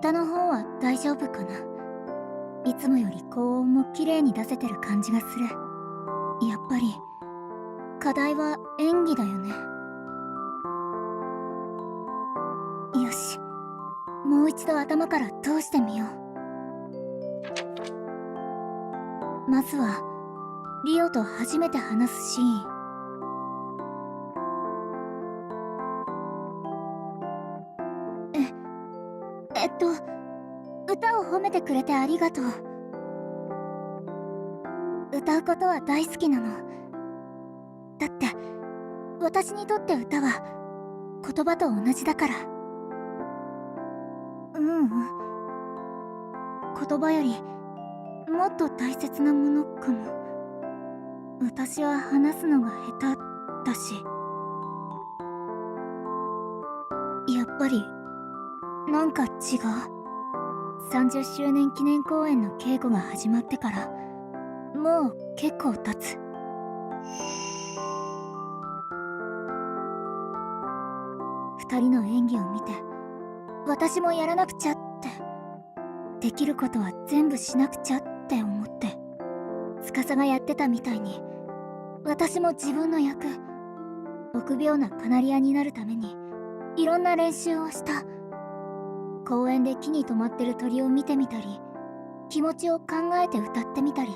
歌の方は大丈夫かな。いつもより高音も綺麗に出せてる感じがする。やっぱり課題は演技だよね。よし、もう一度頭から通してみよう。まずはリオと初めて話すシーン。えっと歌を褒めてくれてありがとう。歌うことは大好きなの。だって私にとって歌は言葉と同じだから。うん、言葉よりもっと大切なものかも。私は話すのが下手だし。やっぱりなんか違う。30周年記念公演の稽古が始まってからもう結構経つ。2人の演技を見て私もやらなくちゃって、できることは全部しなくちゃって思って、司がやってたみたいに私も自分の役、臆病なカナリアになるためにいろんな練習をした。公園で木に止まってる鳥を見てみたり、気持ちを考えて歌ってみたり。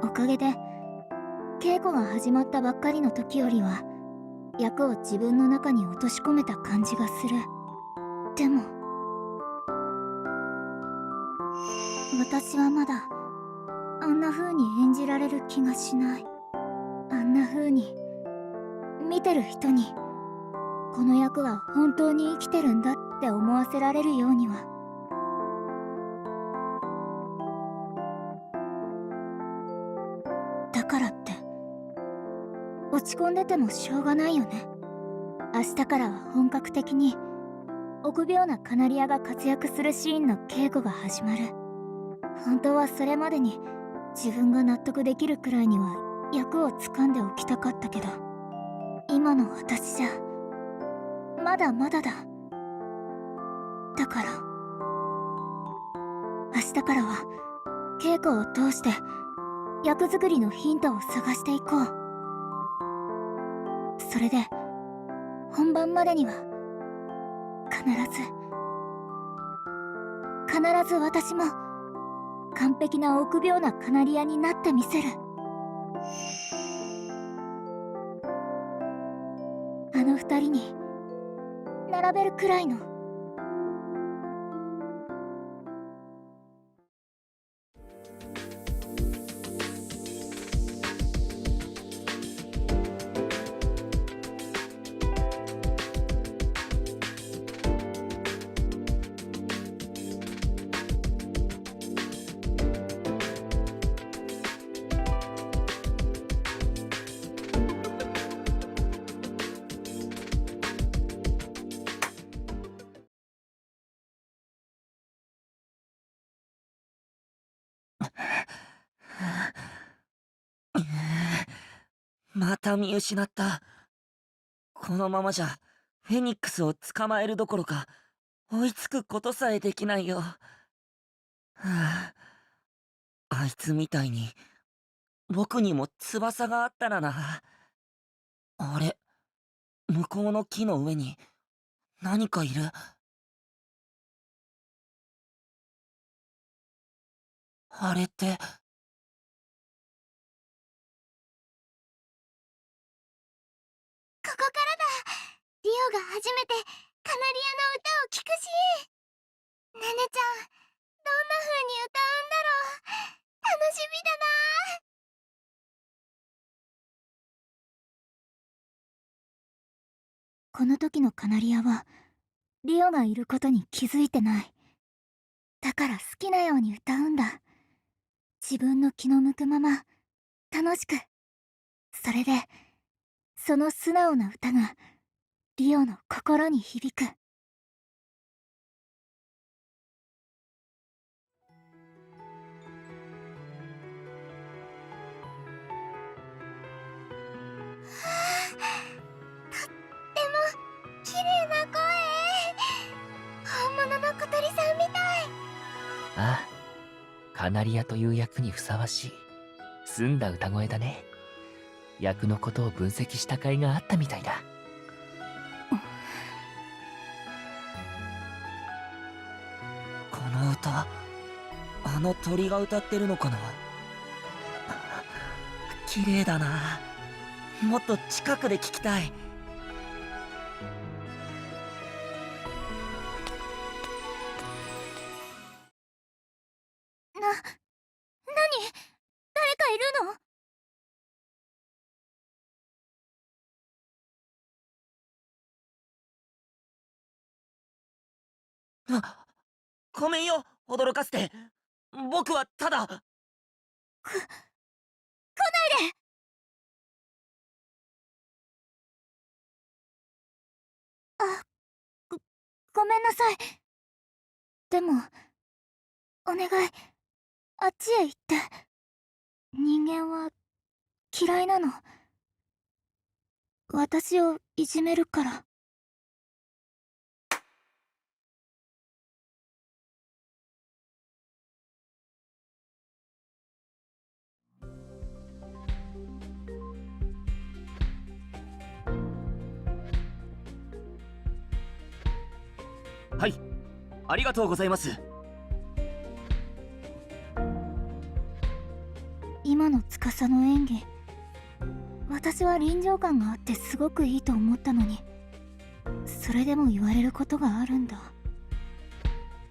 おかげで稽古が始まったばっかりの時よりは役を自分の中に落とし込めた感じがする。でも私はまだあんな風に演じられる気がしない。あんな風に見てる人にこの役は本当に生きてるんだって思わせられるようには。だからって落ち込んでてもしょうがないよね。明日からは本格的に臆病なカナリアが活躍するシーンの稽古が始まる。本当はそれまでに自分が納得できるくらいには役を掴んでおきたかったけど、今の私じゃまだまだだ。だから明日からは稽古を通して役作りのヒントを探していこう。それで本番までには必ず私も完璧な臆病なカナリアになってみせる。あの二人に並べるくらいの。また見失った。このままじゃフェニックスを捕まえるどころか追いつくことさえできないよ。はあ、あいつみたいに僕にも翼があったらな。あれ、向こうの木の上に何かいる。あれって。ここからだ。リオが初めてカナリアの歌を聴くシーン。ネネちゃん、どんな風に歌うんだろう。楽しみだな。この時のカナリアはリオがいることに気づいてない。だから好きなように歌うんだ。自分の気の向くまま楽しく。それでその素直な歌がリオの心に響く。とっても綺麗な声。本物の小鳥さんみカナリアという役にふさわしい澄んだ歌声だね。役のことを分析した甲斐があったみたいだ。この歌、あの鳥が歌ってるのかな。綺麗だな。もっと近くで聞きたい。何？誰かいるの？あ、ごめんよ、驚かせて。僕はただ。来ないで！あ、ご、ごめんなさい。でも、お願い、あっちへ行って。人間は嫌いなの。私をいじめるから。はい、ありがとうございます。今の司の演技、私は臨場感があってすごくいいと思ったのに、それでも言われることがあるんだ。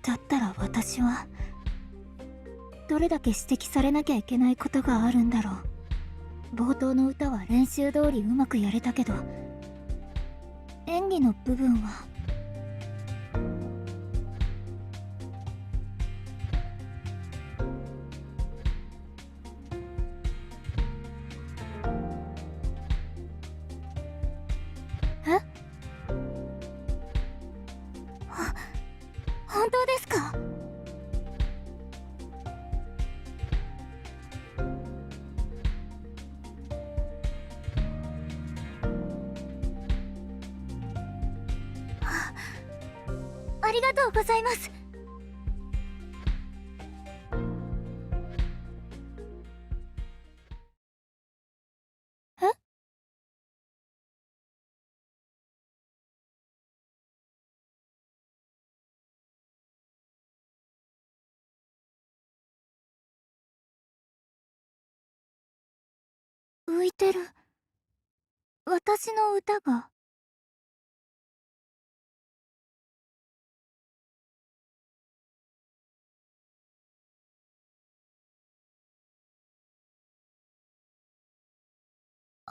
だったら私はどれだけ指摘されなきゃいけないことがあるんだろう。冒頭の歌は練習通りうまくやれたけど、演技の部分は本当ですか？ありがとうございます。え？浮いてる。私の歌が。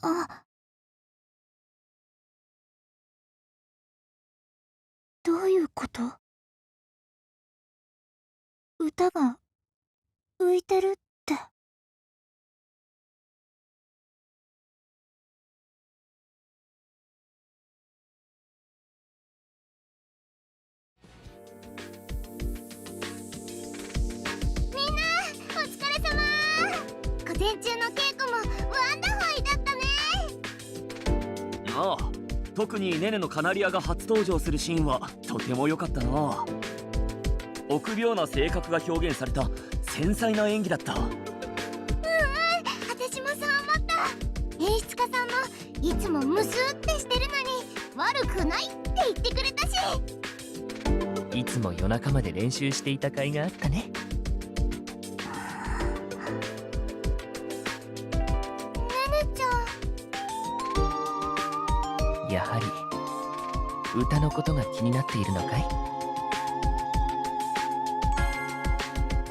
あ、どういうこと？歌が浮いてるって。みんな、お疲れ様。午前中の稽古もワンダホイだったね。ああ、特にネネのカナリアが初登場するシーンはとても良かったな。臆病な性格が表現された繊細な演技だった。私もそう思った。演出家さんもいつもムスってしてるのに悪くないって言ってくれたし。いつも夜中まで練習していた甲斐があったね。ねねちゃん。やはり歌のことが気になっているのかい？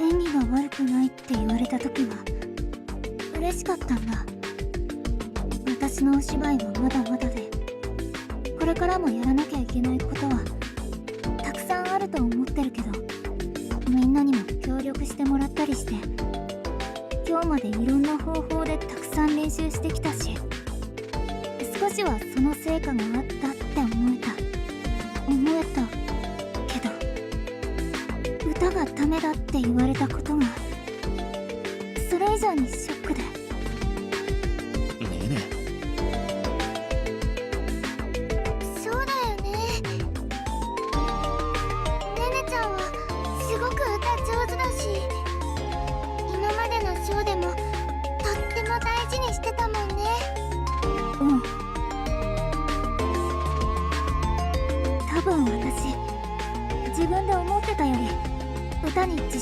演技が悪くないって言われた時は嬉しかったんだ。私のお芝居はまだまだで、これからもやらなきゃいけないことはたくさんあると思ってるけど、みんなにも協力してもらったりして、今日までいろんな方法でたくさん練習してきたし、少しはその成果があったって思えたけど、歌がダメだって言われたことがそれ以上にショックで。ねえねそうだよね。ねねちゃんはすごく歌上手だし、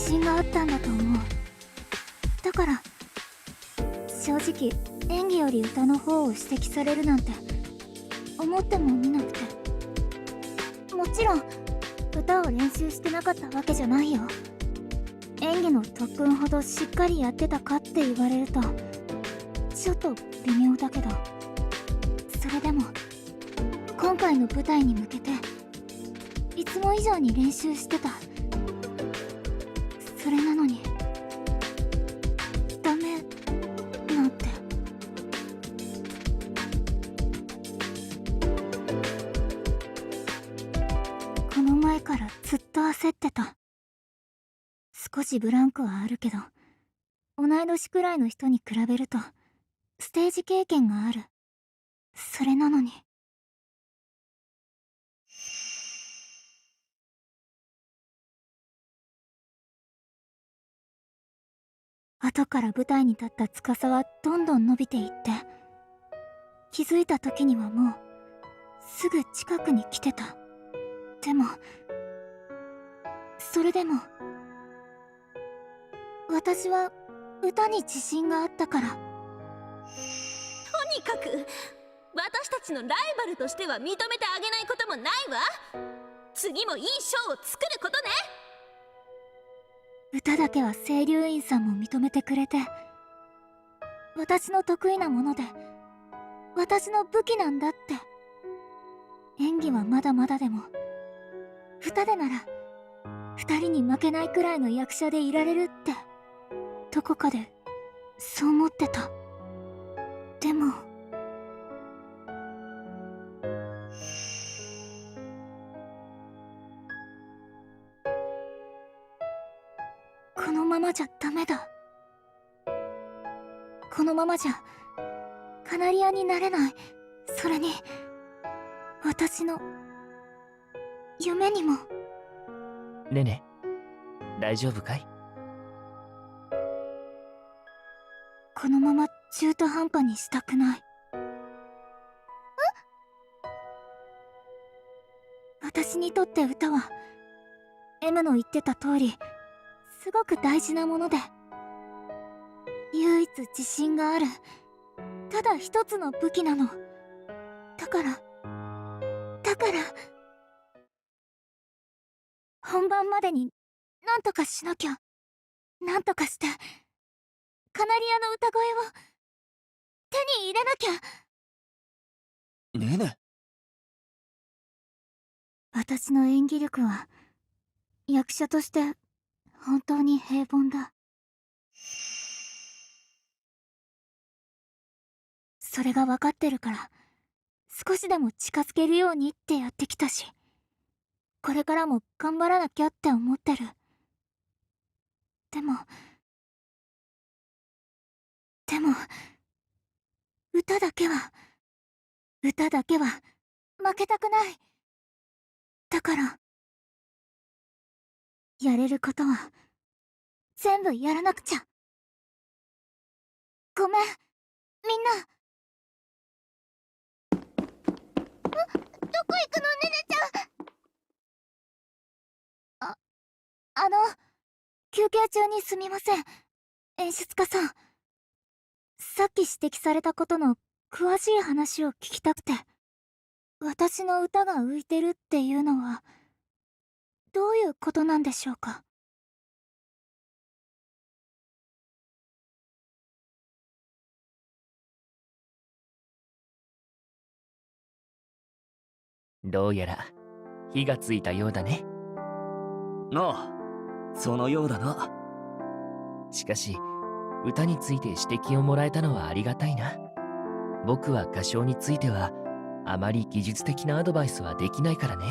信があったんだと思う。だから正直演技より歌の方を指摘されるなんて思ってもみなくて。もちろん歌を練習してなかったわけじゃないよ。演技の特訓ほどしっかりやってたかって言われるとちょっと微妙だけど、それでも今回の舞台に向けていつも以上に練習してた。それなのにダメなんて。この前からずっと焦ってた。少しブランクはあるけど同い年くらいの人に比べるとステージ経験がある。それなのに後から舞台に立った司はどんどん伸びていって、気づいた時にはもうすぐ近くに来てた。でもそれでも私は歌に自信があったから。とにかく私たちのライバルとしては認めてあげないこともないわ。次もいいショーを作ることね。歌だけは清流院さんも認めてくれて、私の得意なもので私の武器なんだって。演技はまだまだでも歌でなら二人に負けないくらいの役者でいられるってどこかでそう思ってた。でもこのままじゃダメだ。このままじゃカナリアになれない。それに私の夢にも。ねね、大丈夫かい？このまま中途半端にしたくない。私にとって歌は M の言ってた通りすごく大事なもので、唯一自信があるただ一つの武器なの。だから本番までになんとかしなきゃ。なんとかしてカナリアの歌声を手に入れなきゃ。ねね。私の演技力は役者として本当に平凡だ。それが分かってるから少しでも近づけるようにってやってきたし、これからも頑張らなきゃって思ってる。でも歌だけは負けたくない。だからやれることは全部やらなくちゃ。ごめんみんな。どこ行くのねねちゃん。休憩中にすみません。演出家さん、さっき指摘されたことの詳しい話を聞きたくて。私の歌が浮いてるっていうのはどういうことなんでしょうか。どうやら火がついたようだね。ああ、そのようだな。しかし歌について指摘をもらえたのはありがたいな。僕は歌唱についてはあまり技術的なアドバイスはできないからね。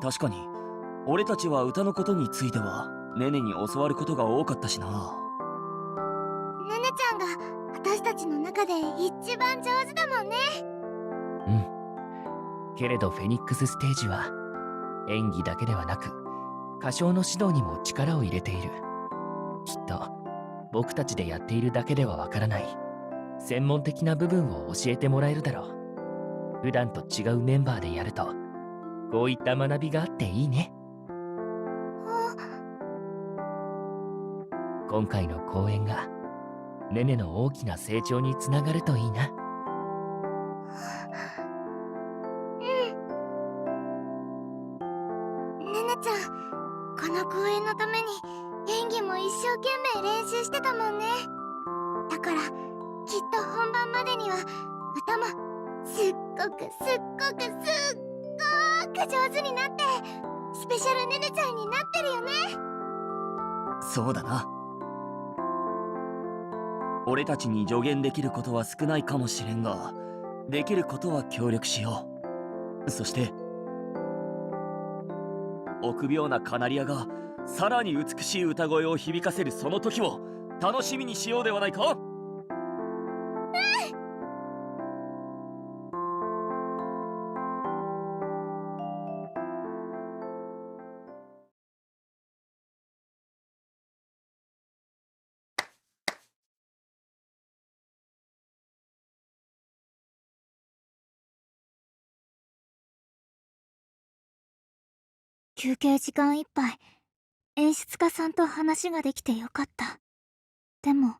確かに俺たちは歌のことについてはねねに教わることが多かったしな。ねねちゃんが私たちの中で一番上手だもんね。うん。けれどフェニックスステージは演技だけではなく歌唱の指導にも力を入れている。きっと僕たちでやっているだけではわからない専門的な部分を教えてもらえるだろう。普段と違うメンバーでやるとこういった学びがあっていいね。今回の公演がネネの大きな成長につながるといいな。ネネちゃん、この公演のために演技も一生懸命練習してたもんね。だからきっと本番までには歌もすっごく上手になってスペシャルネネちゃんになってるよね。そうだな。俺たちに助言できることは少ないかもしれんが、できることは協力しよう。そして臆病なカナリアがさらに美しい歌声を響かせるその時を楽しみにしようではないか。休憩時間いっぱい演出家さんと話ができてよかった。でも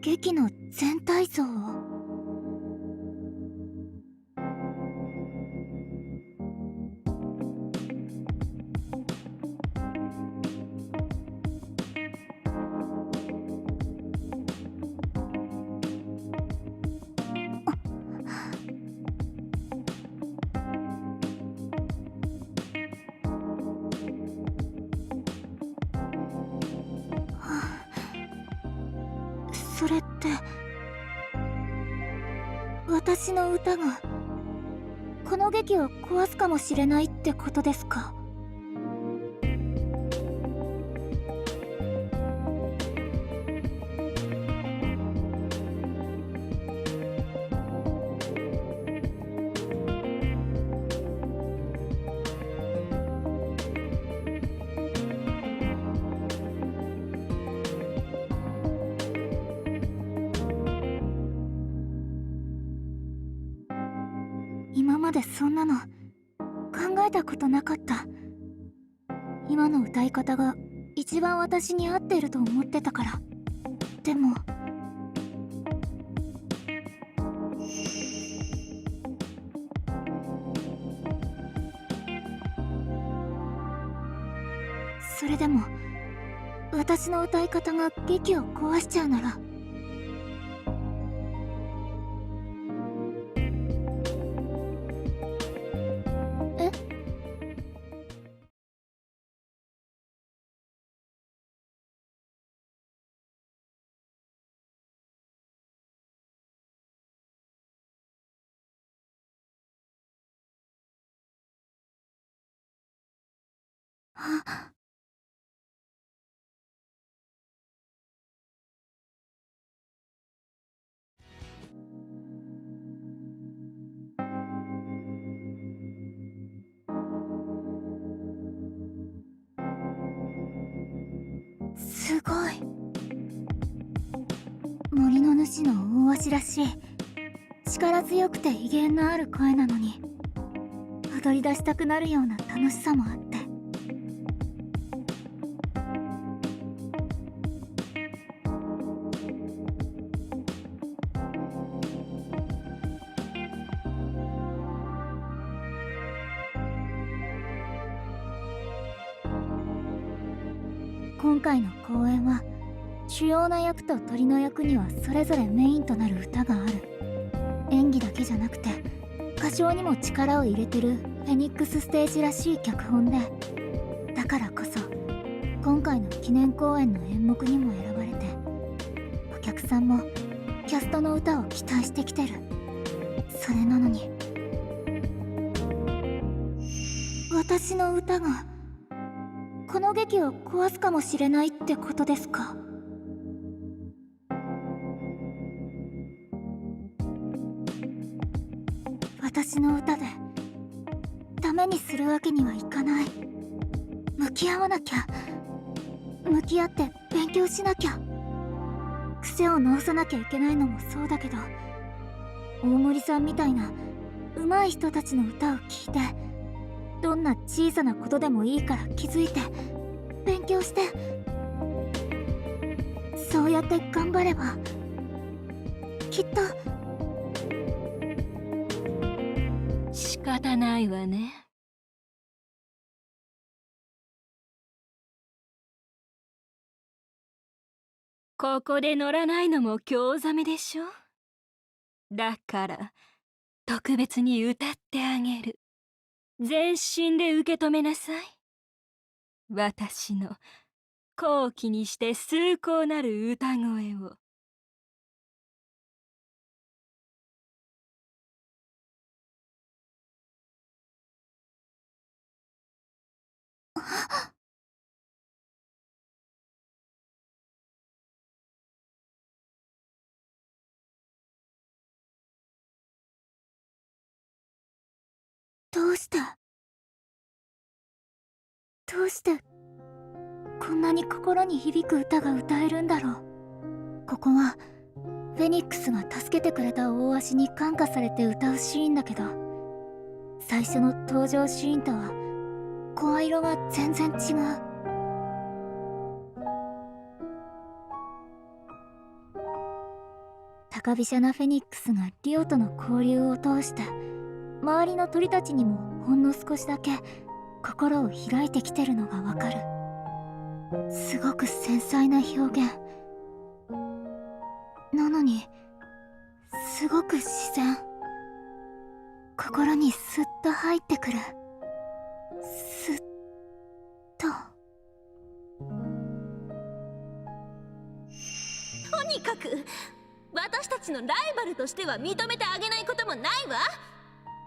劇の全体像をそれって私の歌がこの劇を壊すかもしれないってことですか？今までそんなの考えたことなかった。今の歌い方が一番私に合っていると思ってたから。でもそれでも私の歌い方が劇を壊しちゃうなら、すごい。森の主の大鷲らしい力強くて威厳のある声なのに踊り出したくなるような楽しさもあって、今回の公演は主要な役と鳥の役にはそれぞれメインとなる歌がある。演技だけじゃなくて歌唱にも力を入れてるフェニックスステージらしい脚本で、だからこそ今回の記念公演の演目にも選ばれて、お客さんもキャストの歌を期待してきてる。それなのに私の歌がこの劇を壊すかもしれないってことですか？私の歌でダメにするわけにはいかない。向き合わなきゃ、向き合って勉強しなきゃ。癖を直さなきゃいけないのもそうだけど、大森さんみたいな上手い人たちの歌を聴いて、どんな小さなことでもいいから気づいて勉強して、そうやって頑張ればきっと。仕方ないわね。ここで乗らないのも興ざめでしょ。だから特別に歌ってあげる。全身で受け止めなさい。私の高貴にして崇高なる歌声を。どうしてこんなに心に響く歌が歌えるんだろう。ここはフェニックスが助けてくれた大足に感化されて歌うシーンだけど、最初の登場シーンとは声色が全然違う。高飛車なフェニックスがリオとの交流を通して、周りの鳥たちにもほんの少しだけ心を開いてきてるのがわかる。すごく繊細な表現なのに、すごく自然。心にスッと入ってくる。スッと。とにかく私たちのライバルとしては認めてあげないこともないわ。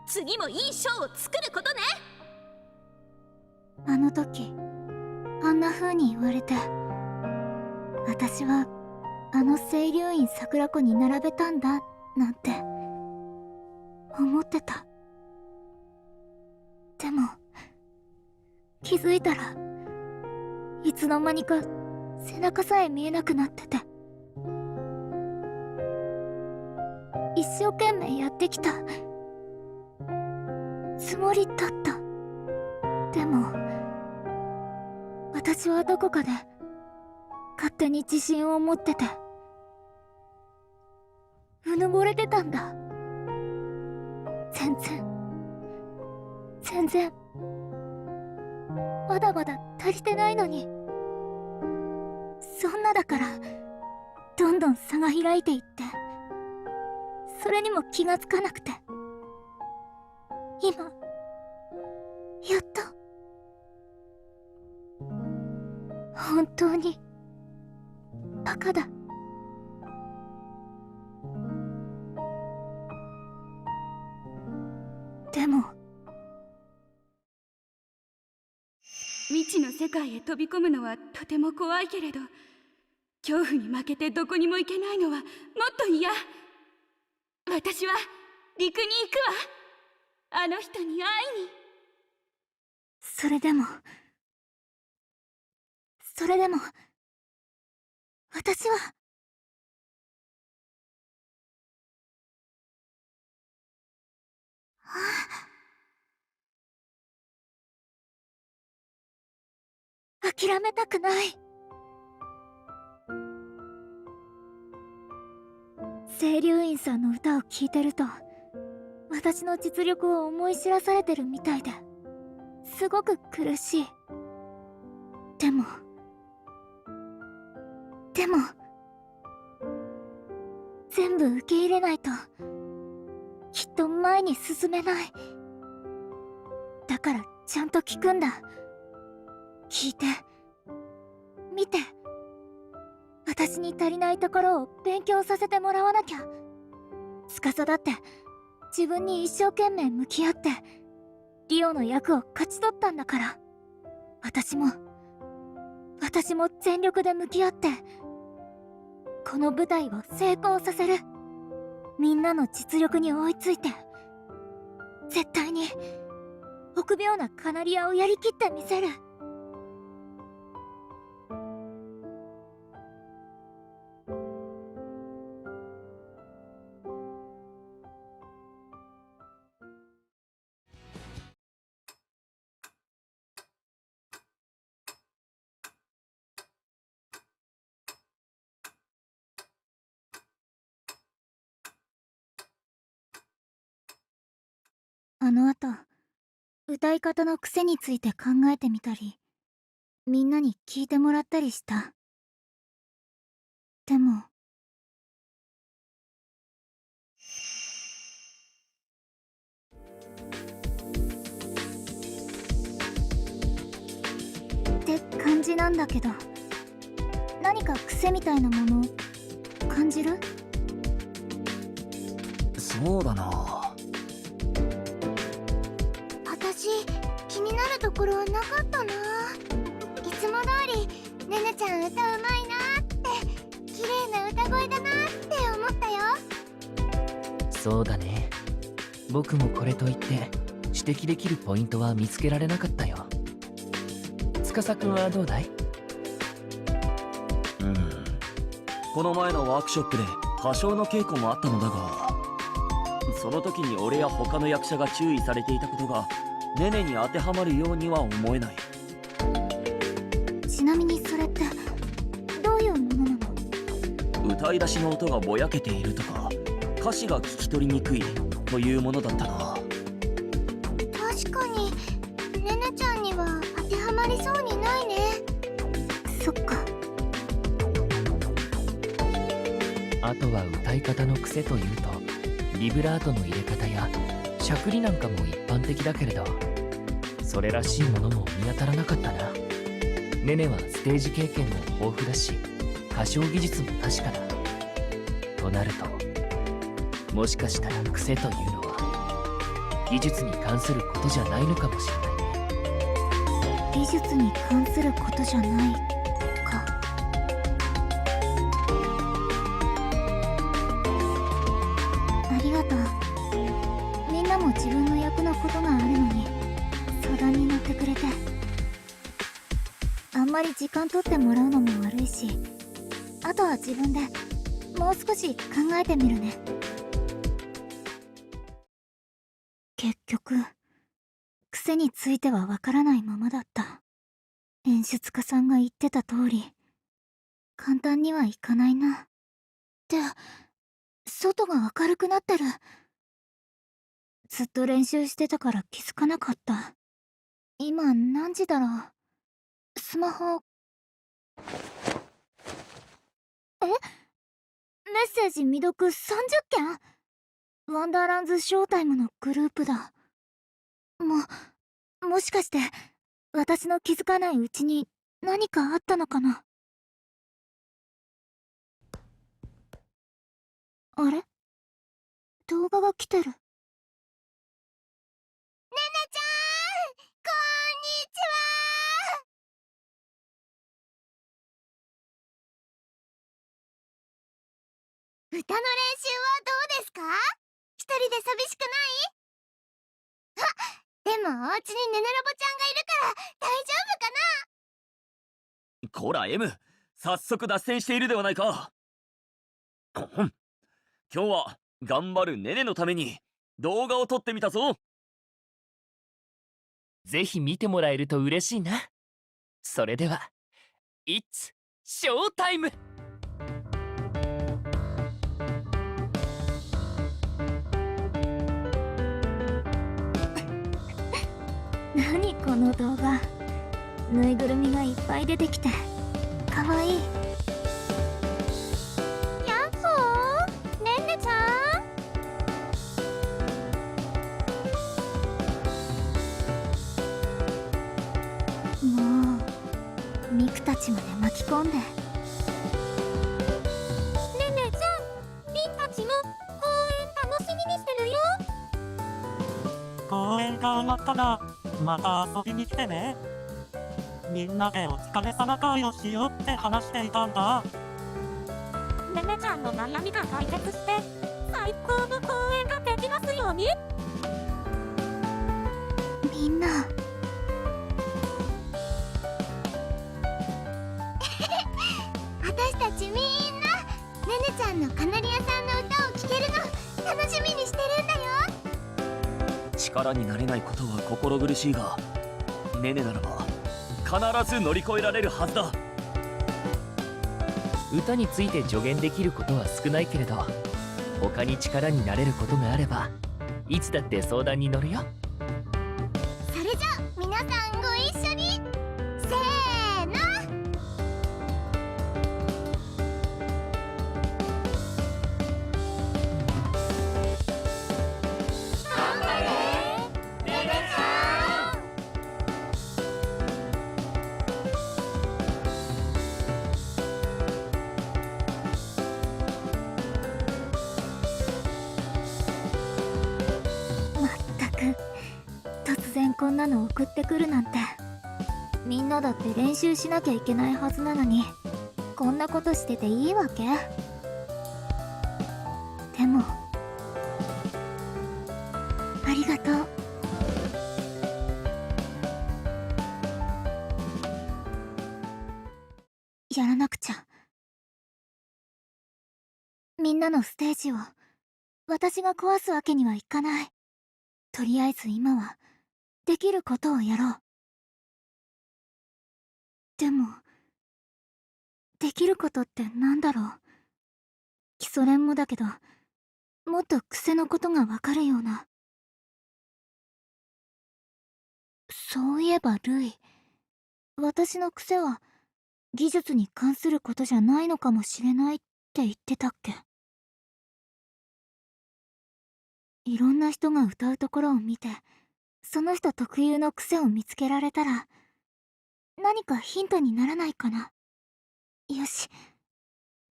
次もいいショーを作ることね。あの時あんな風に言われて、私はあの清流院桜子に並べたんだなんて思ってた。でも気づいたらいつの間にか背中さえ見えなくなってて、一生懸命やってきたつもりだった。でも私はどこかで勝手に自信を持ってて、うぬぼれてたんだ。全然まだまだ足りてないのに。そんなだからどんどん差が開いていって、それにも気がつかなくて、今やっと本当にバカだ。でも未知の世界へ飛び込むのはとても怖いけれど、恐怖に負けてどこにも行けないのはもっと嫌。私は陸に行くわ。あの人に会いに。それでも私は諦めたくない。清流院さんの歌を聴いてると、私の実力を思い知らされてるみたいで、すごく苦しい。でも全部受け入れないときっと前に進めない。だからちゃんと聞くんだ。聞いて見て、私に足りないところを勉強させてもらわなきゃ。司だって自分に一生懸命向き合ってリオの役を勝ち取ったんだから、私も全力で向き合ってこの舞台を成功させる。みんなの実力に追いついて、絶対に臆病なカナリアをやりきってみせる。の後歌い方の癖について考えてみたり、みんなに聞いてもらったりした。でもって感じなんだけど、何か癖みたいなもの感じる？そうだな。私気になるところなかったな。いつも通りねねちゃん歌うまいなって、綺麗な歌声だなって思ったよ。そうだね。僕もこれといって指摘できるポイントは見つけられなかったよ。司くんはどうだい？この前のワークショップで多少の稽古もあったのだが、その時に俺や他の役者が注意されていたことがネネに当てはまるようには思えない。ちなみにそれってどういうものなの？歌い出しの音がぼやけているとか、歌詞が聞き取りにくいというものだったな。確かにねねちゃんには当てはまりそうにないね。そっか。あとは歌い方の癖というと、ビブラートの入れ方やしゃくりなんかも一般的だけれど、それらしいものも見当たらなかったな。ネネはステージ経験も豊富だし、歌唱技術も確かだ。となると、もしかしたら癖というのは技術に関することじゃないのかもしれないね。技術に関することじゃないか。ありがとう。みんなも自分の役のことがあるのに相談に乗ってくれて。あんまり時間取ってもらうのも悪いし、あとは自分でもう少し考えてみるね。結局癖についてはわからないままだった。演出家さんが言ってた通り簡単にはいかないな。って外が明るくなってる。ずっと練習してたから気づかなかった。今何時だろう。スマホ。メッセージ未読30件？ワンダーランズショータイムのグループだ。もしかして私の気づかないうちに何かあったのかな。あれ？動画が来てる。ねねちゃん、こんにちは。歌の練習はどうですか？一人で寂しくない？でもお家にネネロボちゃんがいるから大丈夫かな？こら M、 早速脱線しているではないか。今日は頑張るネネのために動画を撮ってみたぞ。ぜひ見てもらえると嬉しいな。それでは It's Showtime! 何この動画。ぬいぐるみがいっぱい出てきてかわいい。やっほー、ねんねちゃん。もうミクたちまで巻き込んで。ねんねちゃん、リンたちも公演楽しみにしてるよ。公演が終わったらまた遊びに来てね。みんなでお疲れ様会をしようって話していたんだ。ねねちゃんの悩みが解決して最高の公演ができますように。みんな私たちみんなねねちゃんのカナリアさんの歌を聴けるの楽しみにしてるんだよ。力になれないことは心苦しいが、ネネならば必ず乗り越えられるはずだ。歌について助言できることは少ないけれど、他に力になれることがあればいつだって相談に乗るよ。じゃあ皆さんご一緒にせーの。頑張れレベちゃん。まったく突然こんなの送ってくるなんて。みんなだって練習しなきゃいけないはずなのにこんなことしてていいわけ？でもありがとう。やらなくちゃ。みんなのステージを私が壊すわけにはいかない。とりあえず今はできることをやろう。でもできることってなんだろう。基礎練もだけどもっと癖のことがわかるような。そういえばルイ、私の癖は技術に関することじゃないのかもしれないって言ってたっけ。いろんな人が歌うところを見てその人特有の癖を見つけられたら何かヒントにならないかな。よし、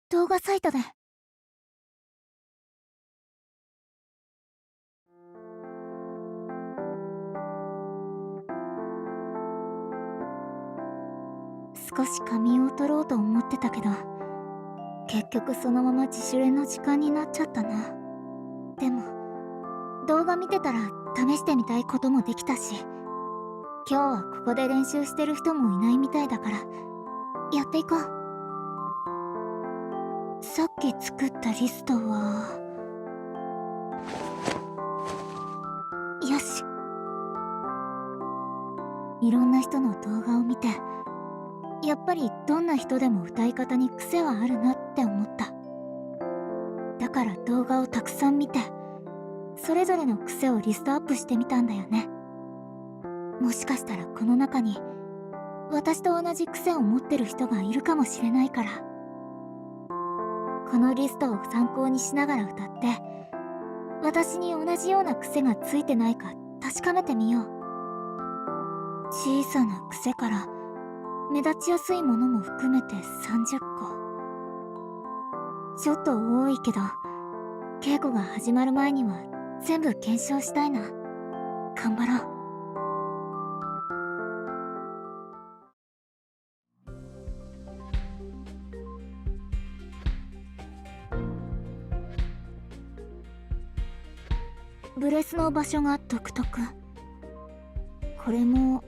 動画サイトで。少し仮眠を取ろうと思ってたけど結局そのまま自主練の時間になっちゃったな。でも動画見てたら試してみたいこともできたし、今日はここで練習してる人もいないみたいだからやっていこう。さっき作ったリストはよし。いろんな人の動画を見てやっぱりどんな人でも歌い方に癖はあるなって思った。だから動画をたくさん見てそれぞれの癖をリストアップしてみたんだよね。もしかしたらこの中に私と同じ癖を持ってる人がいるかもしれないから、このリストを参考にしながら歌って私に同じような癖がついてないか確かめてみよう。小さな癖から目立ちやすいものも含めて30個。ちょっと多いけど稽古が始まる前には全部検証したいな。頑張ろう。ブレスの場所が独特。これも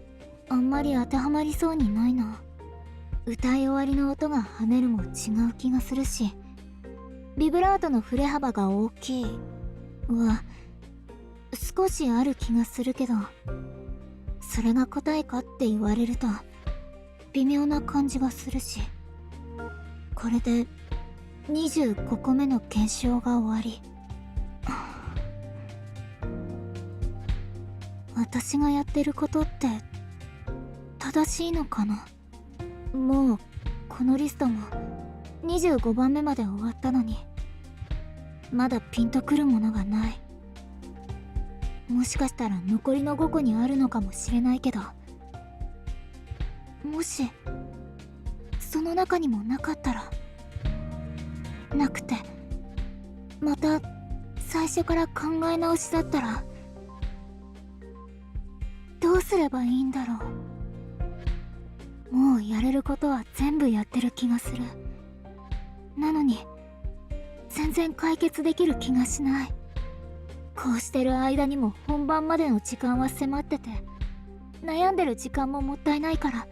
あんまり当てはまりそうにないな。歌い終わりの音が跳ねるも違う気がするし、ビブラートの振れ幅が大きいは少しある気がするけど、それが答えかって言われると微妙な感じがするし、これで25個目の検証が終わり。私がやってることって正しいのかな。もうこのリストも25番目まで終わったのにまだピンとくるものがない。もしかしたら残りの5個にあるのかもしれないけど、もしその中にもなかったら、なくてまた最初から考え直しだったらどうすればいいんだろう。もうやれることは全部やってる気がする。なのに全然解決できる気がしない。こうしてる間にも本番までの時間は迫ってて、悩んでる時間ももったいないから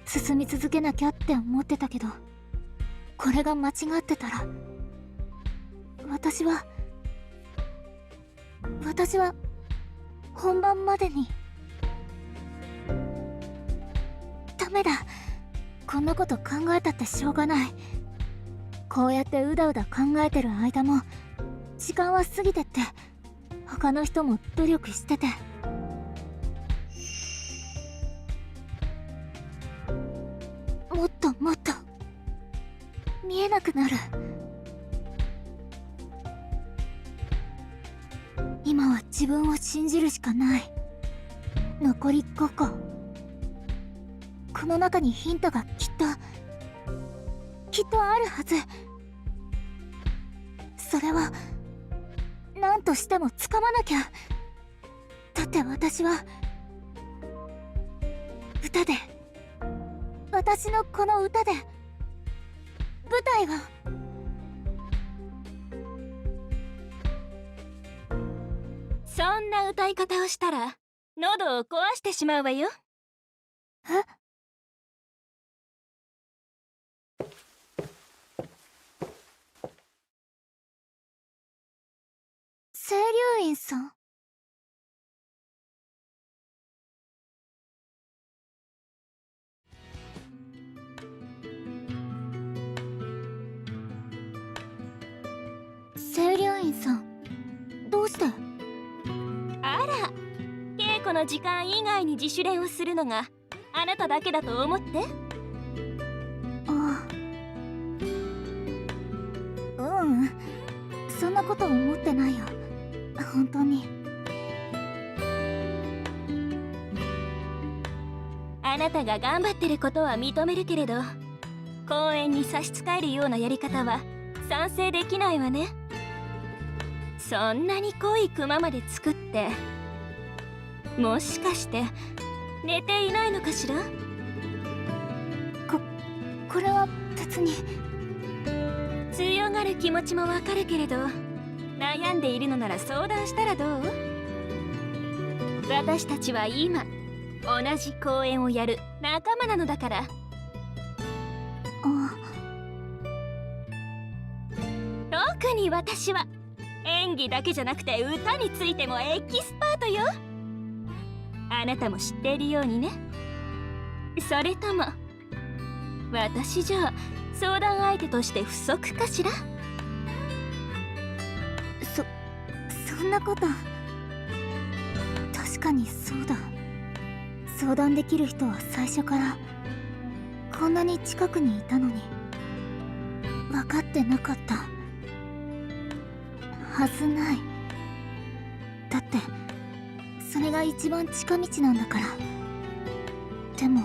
進み続けなきゃって思ってたけど、これが間違ってたら私は本番までにダメだ。こんなこと考えたってしょうがない。こうやってうだうだ考えてる間も時間は過ぎてって、他の人も努力してて、もっともっと見えなくなる。今は自分を信じるしかない。残り5個。この中にヒントがきっとあるはず。それは何としても掴まなきゃ。だって私は歌で、私のこの歌で舞台がそんな歌い方をしたら喉を壊してしまうわよ。え？清流院さん？清流院さん、どうして？あら、稽古の時間以外に自主練をするのがあなただけだと思って。ああ、そんなこと思ってないよ、本当に。あなたが頑張ってることは認めるけれど、公演に差し支えるようなやり方は賛成できないわね。そんなに濃いクマまで作って、もしかして寝ていないのかしら？これは別に。強がる気持ちもわかるけれど、悩んでいるのなら相談したらどう？私たちは今同じ公演をやる仲間なのだから。特に私は演技だけじゃなくて歌についてもエキスパートよ。あなたも知っているようにね。それとも私じゃ相談相手として不足かしら？そんなこと。確かにそうだ。相談できる人は最初からこんなに近くにいたのに分かってなかったはずない。だってそれが一番近道なんだから。でも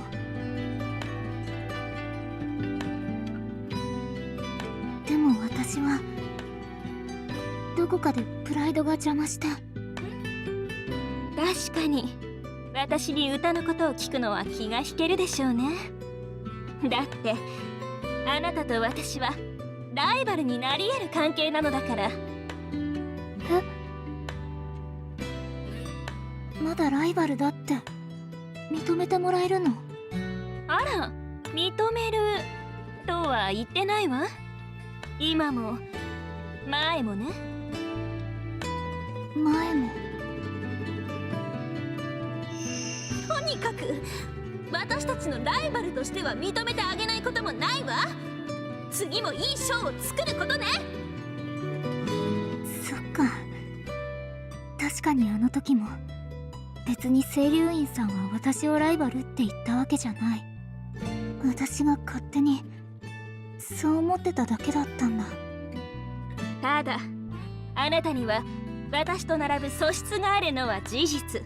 私はどこかでプライドが邪魔して。確かに私に歌のことを聞くのは気が引けるでしょうね。だってあなたと私はライバルになり得る関係なのだから。まだライバルだって認めてもらえるの？あら、認めるとは言ってないわ。今も前もね。前も。とにかく私たちのライバルとしては認めてあげないこともないわ。次もいいショーを作ることね。そっか。確かにあの時も別に清流院さんは私をライバルって言ったわけじゃない。私が勝手にそう思ってただけだったんだ。ただあなたには私と並ぶ素質があるのは事実。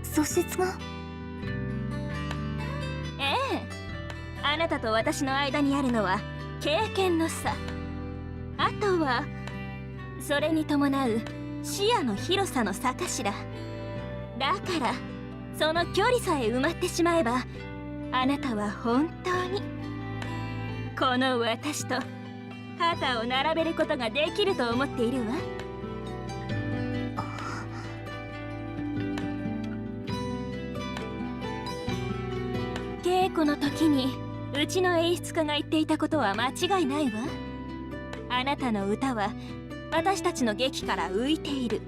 素質が？ええ、あなたと私の間にあるのは経験の差。あとはそれに伴う視野の広さの差かしら。だからその距離さえ埋まってしまえば、あなたは本当にこの私と肩を並べることができると思っているわ。稽古の時にうちの演出家が言っていたことは間違いないわ。あなたの歌は私たちの劇から浮いている。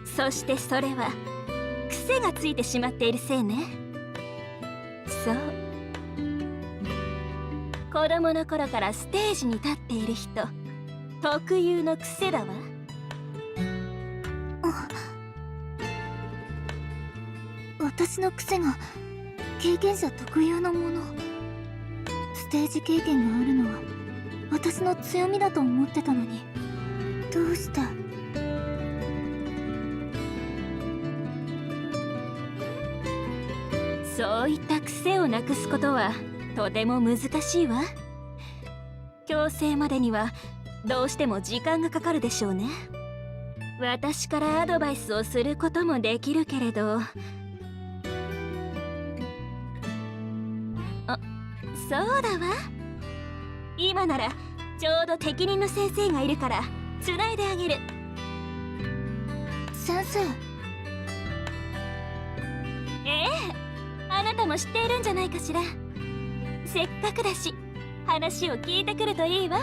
そしてそれは癖がついてしまっているせいね。そう、子供の頃からステージに立っている人特有の癖だわ。私の癖が経験者特有のもの。ステージ経験があるのは私の強みだと思ってたのに、どうして。そういった癖をなくすことはとても難しいわ。矯正までにはどうしても時間がかかるでしょうね。私からアドバイスをすることもできるけれど、そうだわ。今ならちょうど適任の先生がいるからつないであげる。先生。ええ、あなたも知っているんじゃないかしら。せっかくだし話を聞いてくるといいわ。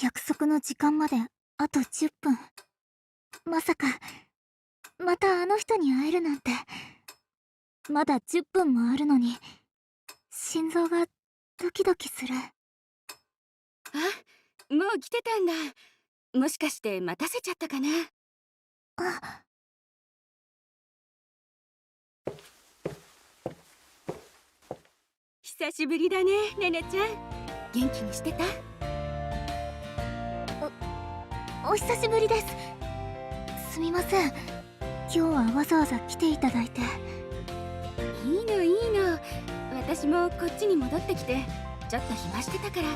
約束の時間まであと10分。まさかまたあの人に会えるなんて。まだ10分もあるのに心臓がドキドキする。あ、もう来てたんだ。もしかして待たせちゃったかな。あ、久しぶりだね、ねねちゃん。元気にしてた？お久しぶりです。すみません、今日はわざわざ来ていただいて。いいのいいの。私もこっちに戻ってきてちょっと暇してたから。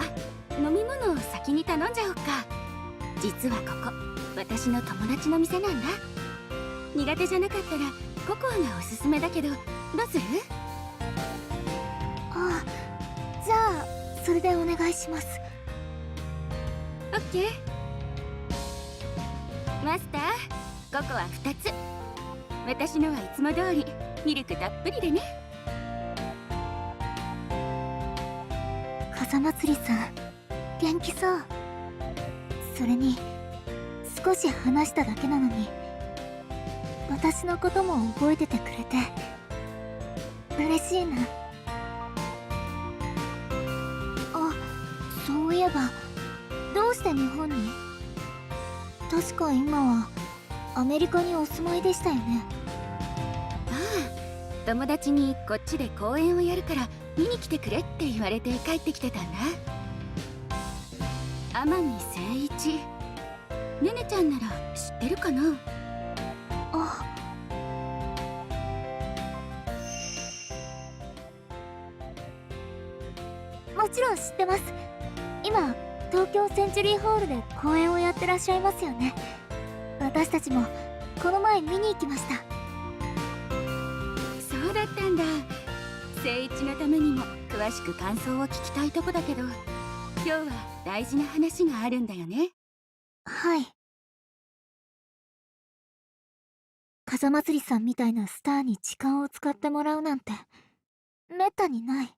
あ、飲み物を先に頼んじゃおうか。実はここ私の友達の店なんだ。苦手じゃなかったらココアがおすすめだけど、どうする？あ、じゃあそれでお願いします。オッケー。マスター、ココア2つ。私のはいつも通りミルクたっぷりでね。風祭りさん、元気そう。それに少し話しただけなのに私のことも覚えててくれて嬉しいな。あ、そういえばどうして日本に？確か今はアメリカにお住まいでしたよね。ああ、友達にこっちで公演をやるから見に来てくれって言われて帰ってきてたんだ。天海誠一、ねねちゃんなら知ってるかな？あ、もちろん知ってます。今東京センチュリーホールで公演をやってらっしゃいますよね。私たちもこの前見に行きました。そうだったんだ。誠一のためにも詳しく感想を聞きたいとこだけど、今日は大事な話があるんだよね。はい。風祭りさんみたいなスターに時間を使ってもらうなんてめったにない。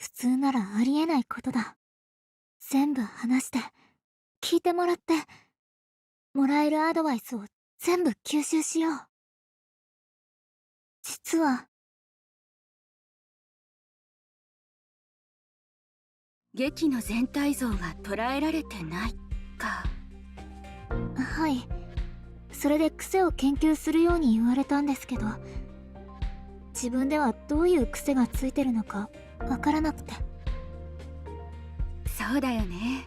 普通ならありえないことだ。全部話して聞いてもらって、もらえるアドバイスを全部吸収しよう。実は劇の全体像が捉えられてないか。はい、それで癖を研究するように言われたんですけど、自分ではどういう癖がついてるのかわからなくて。そうだよね。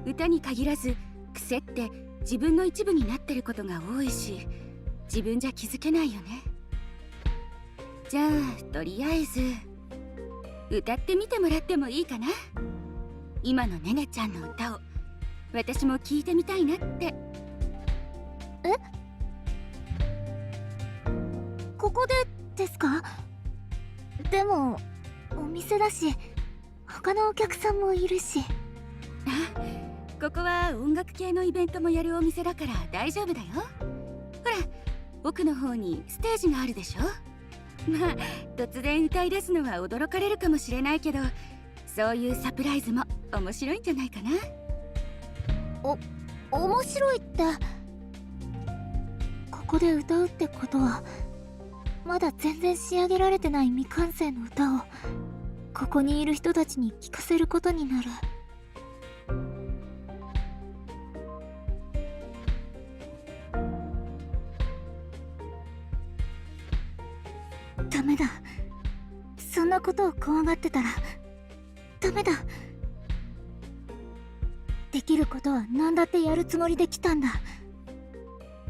歌に限らず癖って自分の一部になってることが多いし、自分じゃ気づけないよね。じゃあとりあえず歌ってみてもらってもいいかな。今のねねちゃんの歌を私も聞いてみたいなって。ここでですか？でもお店だし他のお客さんもいるし。あ、ここは音楽系のイベントもやるお店だから大丈夫だよ。ほら、奥の方にステージがあるでしょ。まあ突然歌い出すのは驚かれるかもしれないけど、そういうサプライズも面白いんじゃないかな。面白いってこで歌うってことは、まだ全然仕上げられてない未完成の歌をここにいる人たちに聴かせることになる。ダメだ。そんなことを怖がってたらダメだ。できることは何だってやるつもりで来たんだ。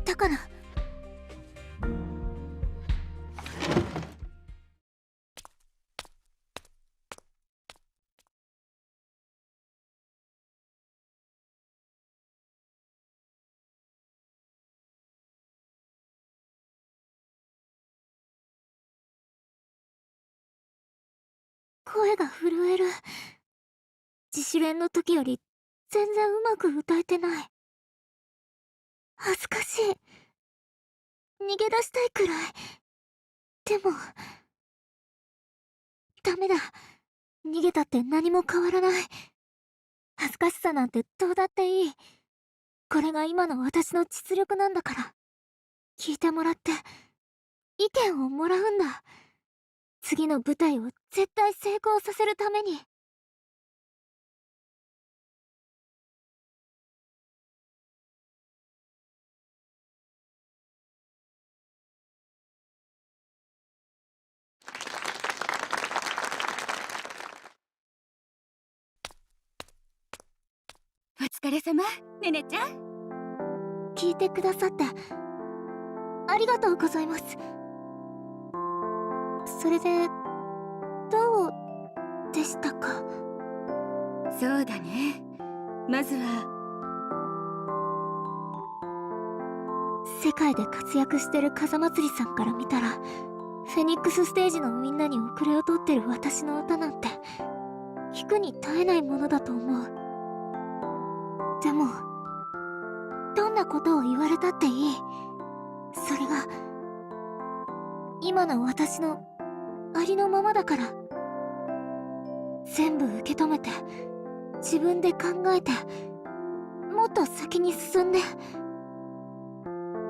だから声が震える。自主練の時より全然うまく歌えてない。恥ずかしい。逃げ出したいくらい。でもダメだ。逃げたって何も変わらない。恥ずかしさなんてどうだっていい。これが今の私の実力なんだから、聞いてもらって意見をもらうんだ。次の舞台を絶対成功させるために。お疲れ様、ねねちゃん。聞いてくださってありがとうございます。それでどうでしたか？そうだね。まずは世界で活躍してる風祭りさんから見たら、フェニックスステージのみんなに遅れを取ってる私の歌なんて聞くに耐えないものだと思う。でもどんなことを言われたっていい。それが今の私のありのままだから。全部受け止めて自分で考えて、もっと先に進んで。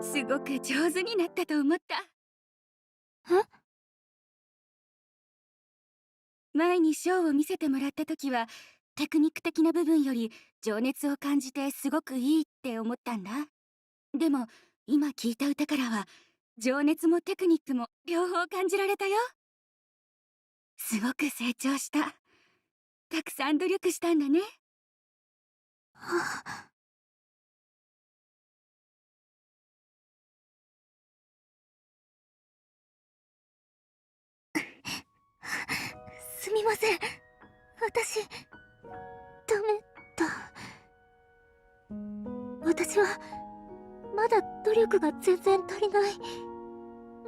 すごく上手になったと思った。え？前にショーを見せてもらった時は、テクニック的な部分より情熱を感じてすごくいいって思ったんだ。でも今聞いた歌からは、情熱もテクニックも両方感じられたよ。すごく成長した。たくさん努力したんだね。はあ、すみません。私ダメだ。私はまだ努力が全然足りない。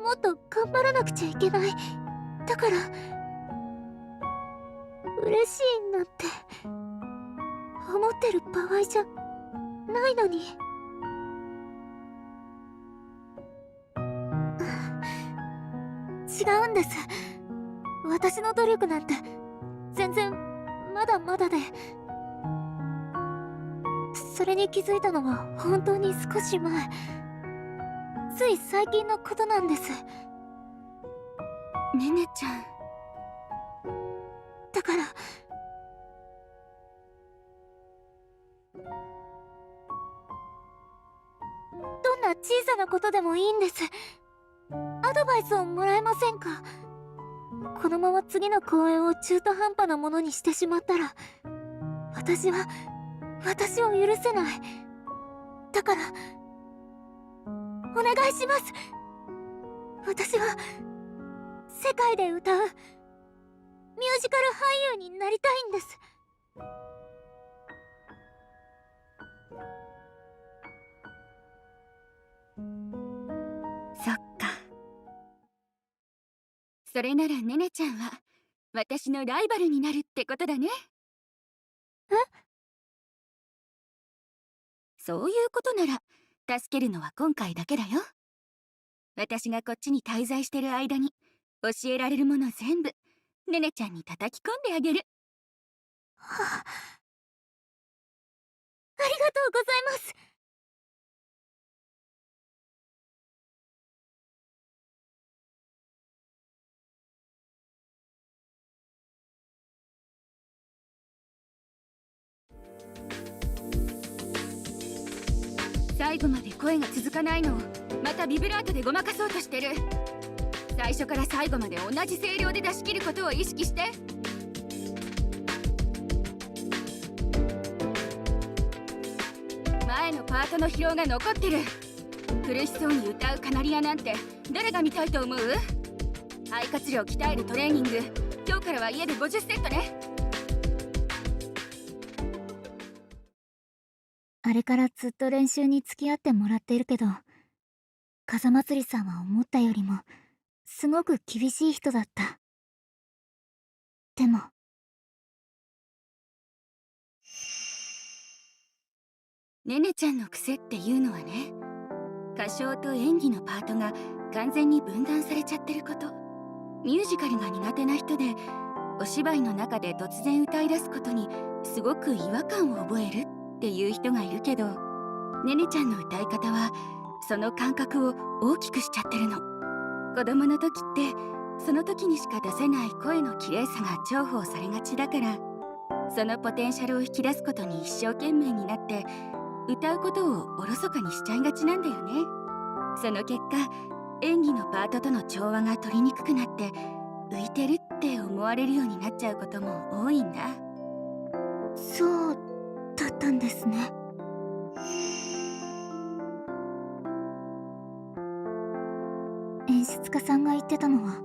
もっと頑張らなくちゃいけない。だから嬉しいなんて思ってる場合じゃないのに。違うんです。私の努力なんて全然まだまだで、それに気づいたのは本当に少し前、つい最近のことなんです。ねねちゃん。だからどんな小さなことでもいいんです。アドバイスをもらえませんか？このまま次の公演を中途半端なものにしてしまったら、私は私を許せない。だからお願いします。私は世界で歌うミュージカル俳優になりたいんです。そっか。それならねねちゃんは私のライバルになるってことだね。え？そういうことなら助けるのは今回だけだよ。私がこっちに滞在してる間に教えられるもの全部ねねちゃんに叩き込んであげる。はあ、ありがとうございます。最後まで声が続かないのをまたビブラートでごまかそうとしてる。最初から最後まで同じ声量で出し切ることを意識して。前のパートの疲労が残ってる。苦しそうに歌うカナリアなんて誰が見たいと思う？肺活量鍛えるトレーニング、今日からは家で50セットね。あれからずっと練習に付き合ってもらっているけど、風祭りさんは思ったよりもすごく厳しい人だった。でもねねちゃんの癖っていうのはね、歌唱と演技のパートが完全に分断されちゃってること。ミュージカルが苦手な人でお芝居の中で突然歌い出すことにすごく違和感を覚えるっていう人がいるけど、ねねちゃんの歌い方はその感覚を大きくしちゃってるの。子供の時ってその時にしか出せない声の綺麗さが重宝されがちだから、そのポテンシャルを引き出すことに一生懸命になって歌うことをおろそかにしちゃいがちなんだよね。その結果、演技のパートとの調和が取りにくくなって浮いてるって思われるようになっちゃうことも多いんだ。そうだったんですね。演出家さんが言ってたのは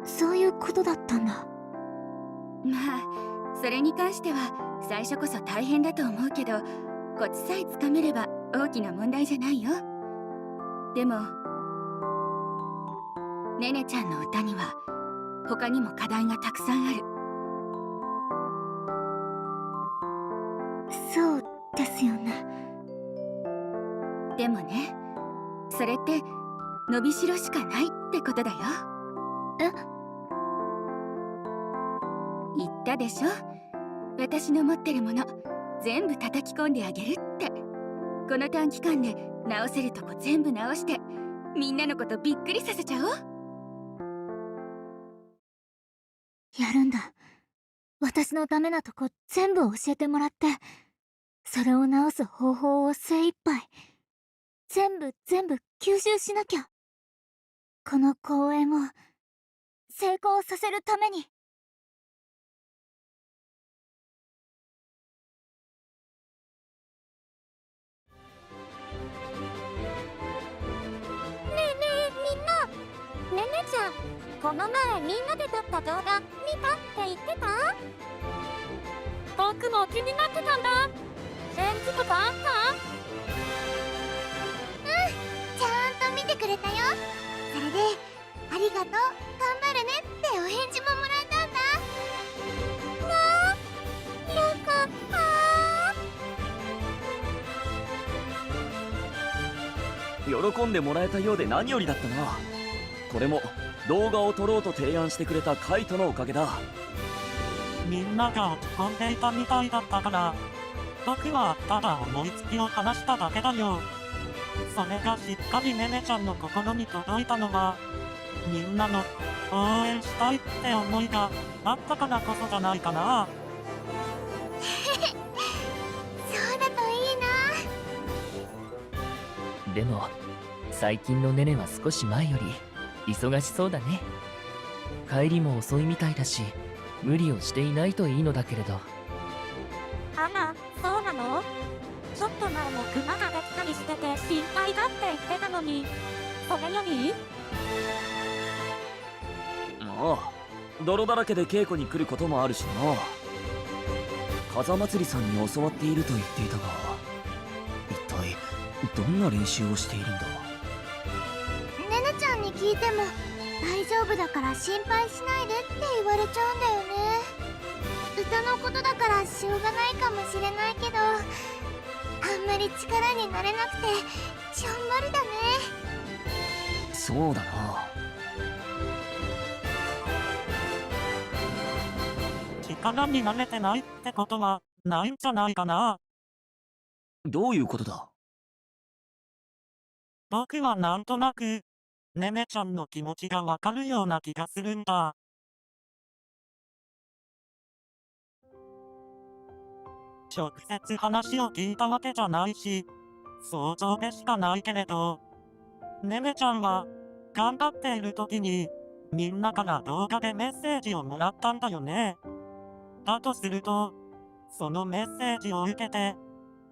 そういうことだったんだ。まあそれに関しては最初こそ大変だと思うけど、コツさえつかめれば大きな問題じゃないよ。でもねねちゃんの歌には他にも課題がたくさんある。そうですよね。でもね、それって伸びしろしかないってことだよ。え？言ったでしょ、私の持ってるもの全部叩き込んであげるって。この短期間で直せるとこ全部直してみんなのことびっくりさせちゃおう。やるんだ。私のダメなとこ全部教えてもらって、それを直す方法を精一杯全部吸収しなきゃ。この公演を成功させるために。ねねちゃん、この前みんなで撮った動画見たって言ってた？僕も気になってたんだ。返事とかあった？ちゃんと見てくれたよ。それでありがとう、頑張るねってお返事ももらえたんだ。わー、よかった。喜んでもらえたようで何よりだったな。これも動画を撮ろうと提案してくれたカイトのおかげだ。みんなが落ち込んでいたみたいだったから、僕はただ思いつきを話しただけだよ。それがしっかりねねちゃんの心に届いたのは、みんなの応援したいって思いがあったからこそじゃないかな。そうだといいな。でも最近のネネは少し前より忙しそうだね。帰りも遅いみたいだし、無理をしていないといいのだけれど。あら、そうなの？ちょっと前もクマができたりしてて心配だって言ってたのに、それより？ああ、泥だらけで稽古に来ることもあるしな。風祭りさんに教わっていると言っていたが、一体どんな練習をしているんだ。ねねちゃんに聞いても大丈夫だから心配しないでって言われちゃうんだよね。歌のことだからしょうがないかもしれないけど、あんまり力になれなくてちょんぼりだね。そうだな。力になれてないってことはないんじゃないかな。どういうことだ。僕はなんとなくねねちゃんの気持ちがわかるような気がするんだ。直接話を聞いたわけじゃないし、想像でしかないけれど、ねねちゃんは頑張っている時にみんなから動画でメッセージをもらったんだよね。だとすると、そのメッセージを受けて、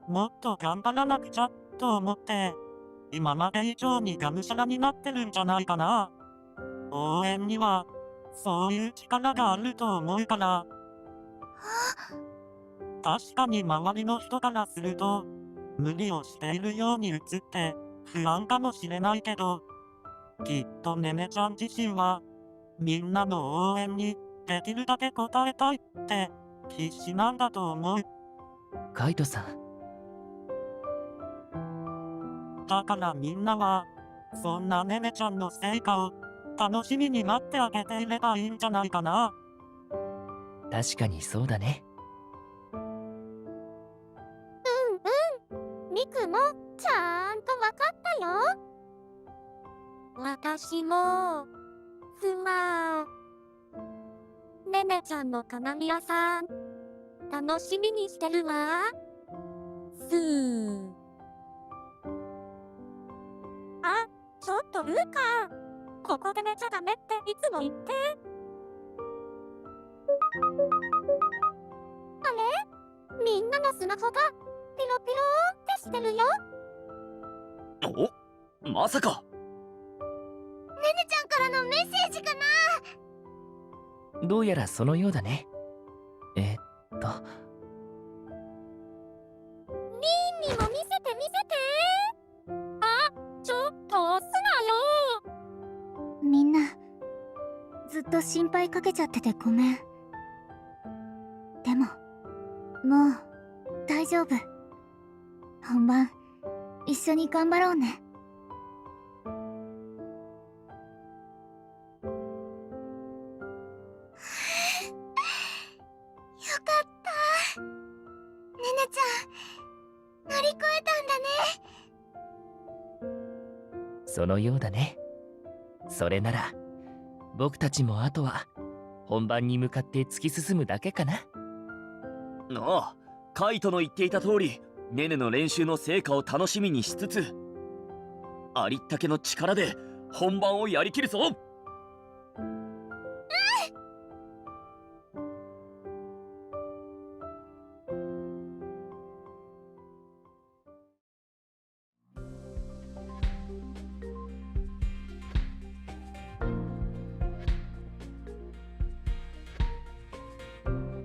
もっと頑張らなくちゃと思って、今まで以上にがむしゃらになってるんじゃないかな。応援には、そういう力があると思うから。確かに周りの人からすると、無理をしているように映って不安かもしれないけど、きっとねねちゃん自身は、みんなの応援にできるだけ応えたいって必死なんだと思う。カイトさん、だからみんなは、そんなねねちゃんの成果を楽しみに待ってあげていればいいんじゃないかな。確かにそうだね。ミクもちゃんとわかったよ。私もすまん。ねねちゃんの鏡屋さん楽しみにしてるわ。あ、ちょっとルーカ、ここで寝ちゃダメっていつも言って。あれ、みんなのスマホがピロピロってしてるよ。お、まさか。ねねちゃんからのメッセージかな。どうやらそのようだね。ミンにも見せて見せて。あ、ちょっと押すなよ。みんなずっと心配かけちゃっててごめん。でももう大丈夫。本番一緒に頑張ろうね。よかった。ねねちゃん、乗り越えたんだね。そのようだね。それなら僕たちもあとは本番に向かって突き進むだけかな。ああ、カイトの言っていた通り、ネネの練習の成果を楽しみにしつつ、ありったけの力で本番をやりきるぞ。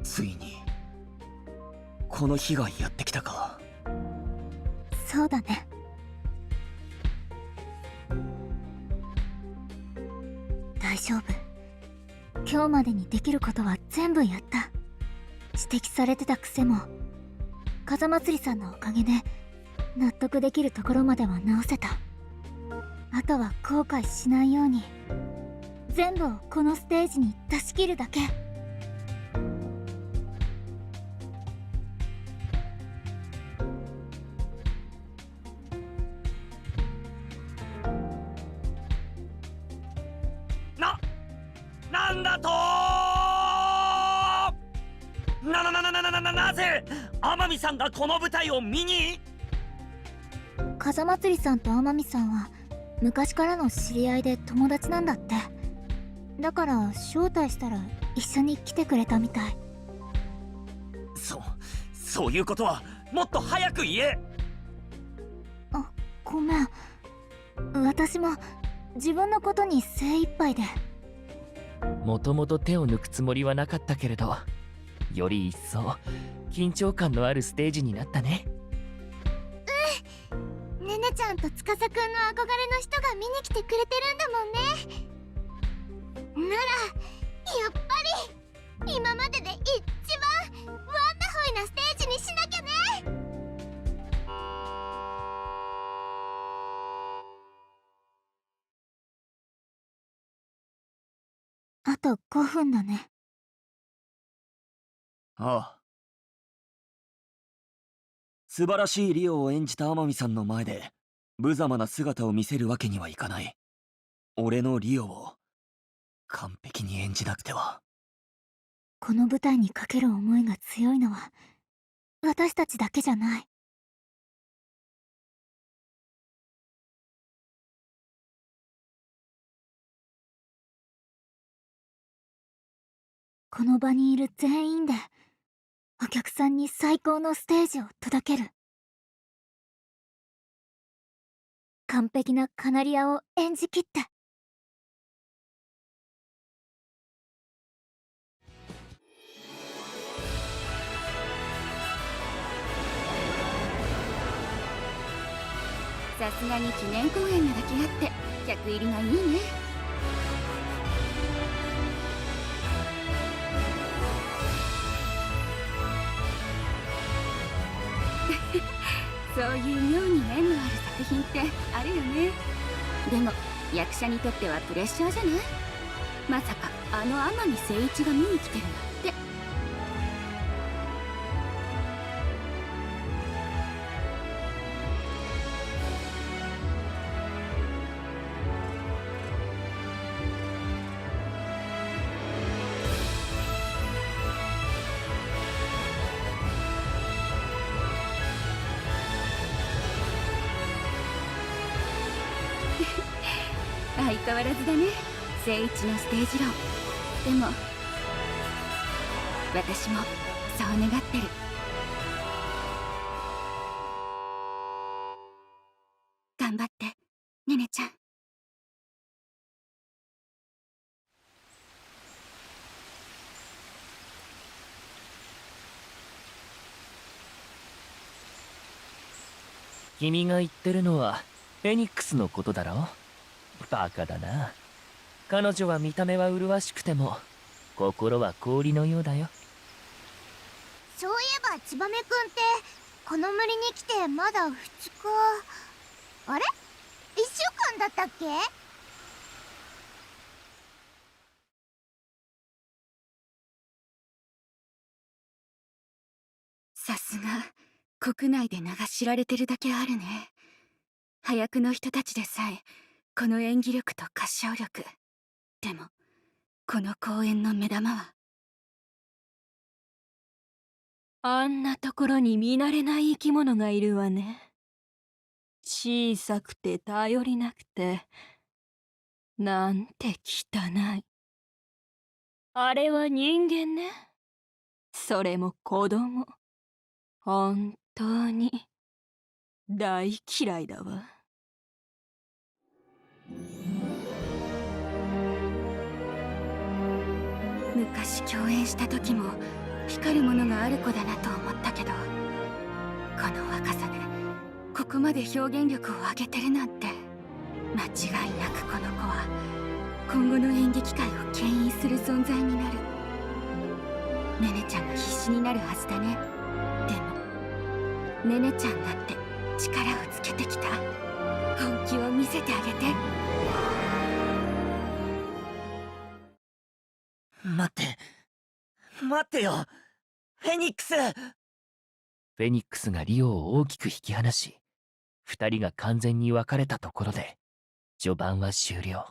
ついにこの日がやってきたか。そうだね。大丈夫。今日までにできることは全部やった。指摘されてた癖も風祭りさんのおかげで納得できるところまでは直せた。あとは後悔しないように全部をこのステージに出し切るだけ。なんだとなぜ天海さんがこの舞台を見に。風祭りさんと天海さんは昔からの知り合いで友達なんだって。だから招待したら一緒に来てくれたみたい。そういうことはもっと早く言え。あ、ごめん。私も自分のことに精一杯で。もともと手を抜くつもりはなかったけれど、より一層緊張感のあるステージになったね。ねねちゃんと司くんの憧れの人が見に来てくれてるんだもんね。ならやっぱり今までで一番ワンダホイなステージにしなきゃね。あと5分だね。ああ。素晴らしいリオを演じた天海さんの前で無様な姿を見せるわけにはいかない。俺のリオを完璧に演じなくては。この舞台にかける思いが強いのは私たちだけじゃない。この場にいる全員でお客さんに最高のステージを届ける。完璧なカナリアを演じきって。さすがに記念公演なだけあって客入りがいいね。そういう妙に縁のある作品ってあるよね。でも役者にとってはプレッシャーじゃない？まさかあの天海誠一が見に来てるなんて。相変わらずだね、誠一のステージ論。でも私もそう願ってる。頑張ってねねちゃん。君が言ってるのはフェニックスのことだろ。バカだな。彼女は見た目は麗しくても心は氷のようだよ。そういえばツバメくんってこの森に来てまだ2日。あれ？ 1 週間だったっけ？さすが国内で名が知られてるだけあるね。早くの人たちでさえこの演技力と歌唱力。でもこの公演の目玉はあんなところに見慣れない生き物がいるわね。小さくて頼りなくて、なんて汚い。あれは人間ね。それも子供。本当に大嫌いだわ。昔共演した時も光るものがある子だなと思ったけど、この若さでここまで表現力を上げてるなんて。間違いなくこの子は今後の演劇界を牽引する存在になる。ねねちゃんが必死になるはずだね。でもねねちゃんだって力をつけてきた。本気を見せてあげて。待ってよ、フェニックス。フェニックスがリオを大きく引き離し、二人が完全に別れたところで序盤は終了。こ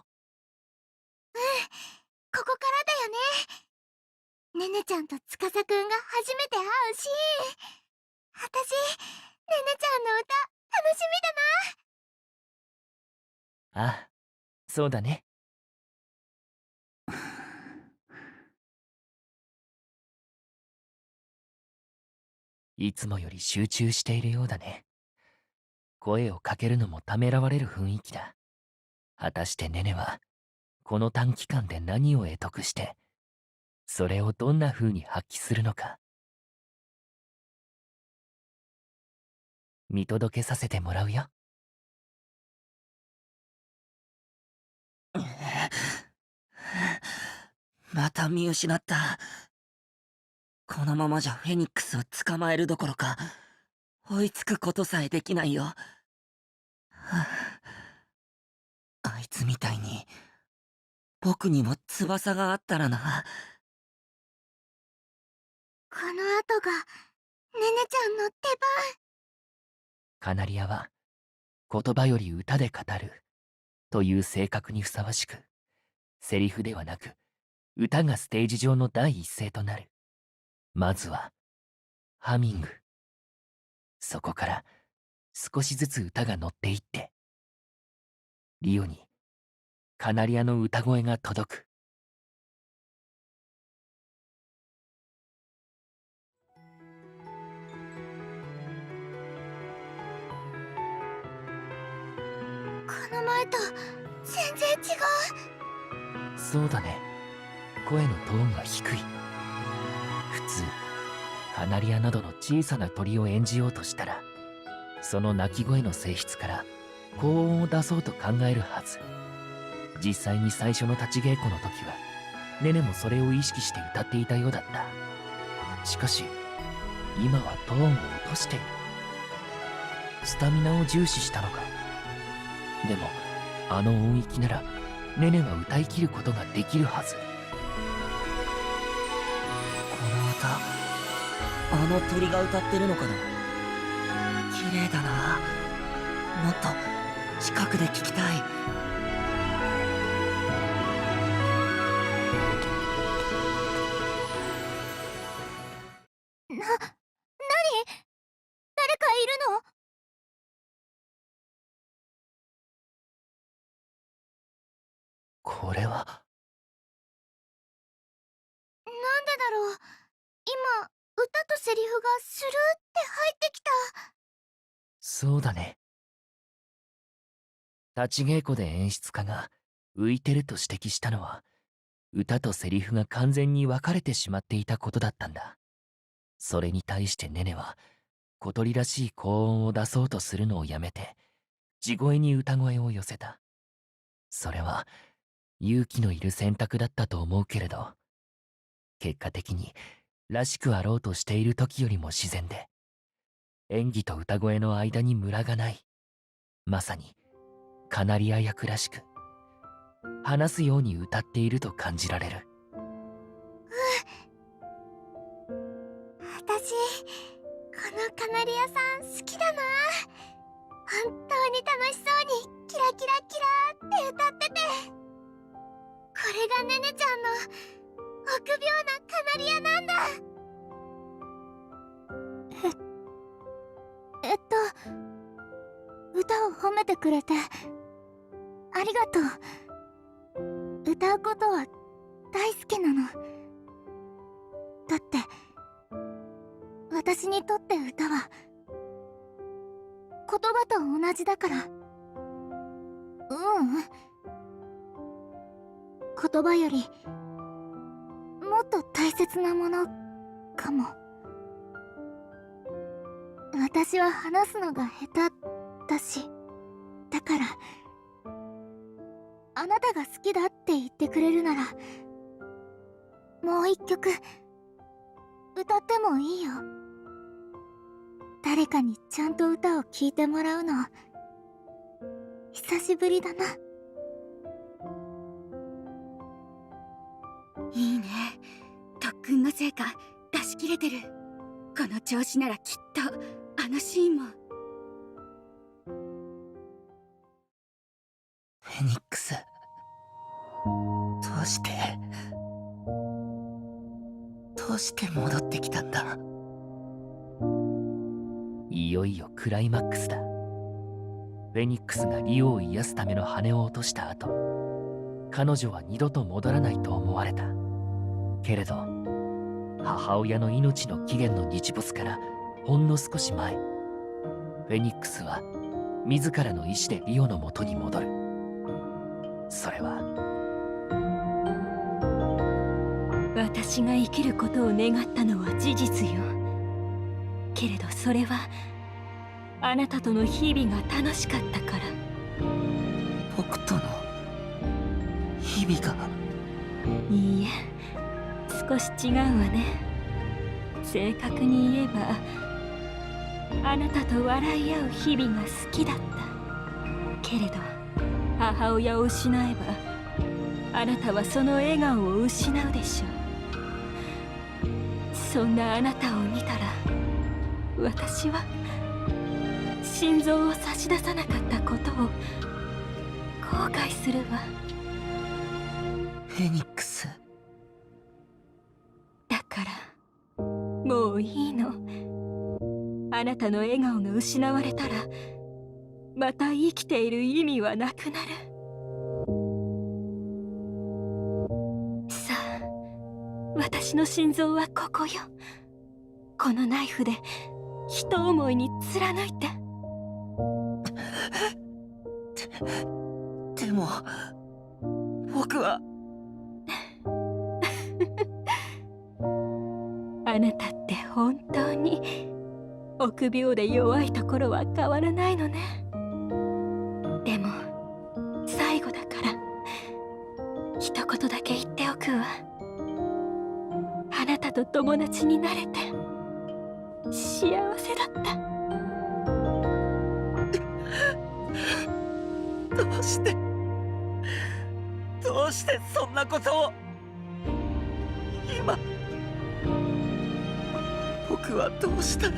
こからだよね。ねねちゃんと司くんが初めて会うシーン。私ねねちゃんの歌楽しみだな。ああ、そうだね。いつもより集中しているようだね。声をかけるのもためらわれる雰囲気だ。果たしてネネはこの短期間で何を得得して、それをどんな風に発揮するのか。見届けさせてもらうよ。また見失った。このままじゃフェニックスを捕まえるどころか追いつくことさえできないよ。あいつみたいに僕にも翼があったらな。この後がねねちゃんの出番。カナリアは言葉より歌で語るという性格にふさわしく、セリフではなく歌がステージ上の第一声となる。まずはハミング。そこから少しずつ歌が乗っていって、リオにカナリアの歌声が届く。と全然違う。そうだね。声のトーンが低い。普通カナリアなどの小さな鳥を演じようとしたら、その鳴き声の性質から高音を出そうと考えるはず。実際に最初の立ち稽古の時はネネもそれを意識して歌っていたようだった。しかし今はトーンを落としている。スタミナを重視したのか。でもあの音域ならネネは歌い切ることができるはず。この歌、あの鳥が歌ってるのかな。綺麗だな。もっと近くで聞きたい。何？誰かいるの？これはなんでだろう。今、歌とセリフがスルーって入ってきた。そうだね。立ち稽古で演出家が浮いてると指摘したのは、歌とセリフが完全に分かれてしまっていたことだったんだ。それに対してネネは小鳥らしい高音を出そうとするのをやめて地声に歌声を寄せた。それは勇気のいる選択だったと思うけれど、結果的にらしくあろうとしている時よりも自然で、演技と歌声の間にムラがない、まさにカナリア役らしく話すように歌っていると感じられる。私、このカナリアさん好きだな。本当に楽しそうにキラキラキラって歌ってて、これがネネちゃんの臆病なカナリアなんだ。歌を褒めてくれてありがとう。歌うことは大好きなの。だって私にとって歌は言葉と同じだから。言葉よりもっと大切なものかも。私は話すのが下手だし、だからあなたが好きだって言ってくれるならもう一曲歌ってもいいよ。誰かにちゃんと歌を聴いてもらうの久しぶりだな。いいね。特訓の成果出し切れてる。この調子ならきっとあのシーンも。フェニックス、どうして戻ってきたんだ。いよいよクライマックスだ。フェニックスがリオを癒すための羽を落とした後、彼女は二度と戻らないと思われた。けれど母親の命の起源の日没からほんの少し前、フェニックスは自らの意志でリオの元に戻る。それは私が生きることを願ったのは事実よ。けれどそれはあなたとの日々が楽しかったから。僕との日々が。いいえ、少し違うわね。正確に言えばあなたと笑い合う日々が好きだった。けれど母親を失えばあなたはその笑顔を失うでしょう。そんなあなたを見たら私は心臓を差し出さなかったことを後悔するわ。フェニックス、だからもういいの。あなたの笑顔が失われたらまた生きている意味はなくなる。さあ、私の心臓はここよ。このナイフで一思いに貫いて。も僕はあなたって本当に臆病で弱いところは変わらないのね。でも最後だから一言だけ言っておくわ。あなたと友達になれて幸せだった。どうしてそんなことを。今僕はどうしたら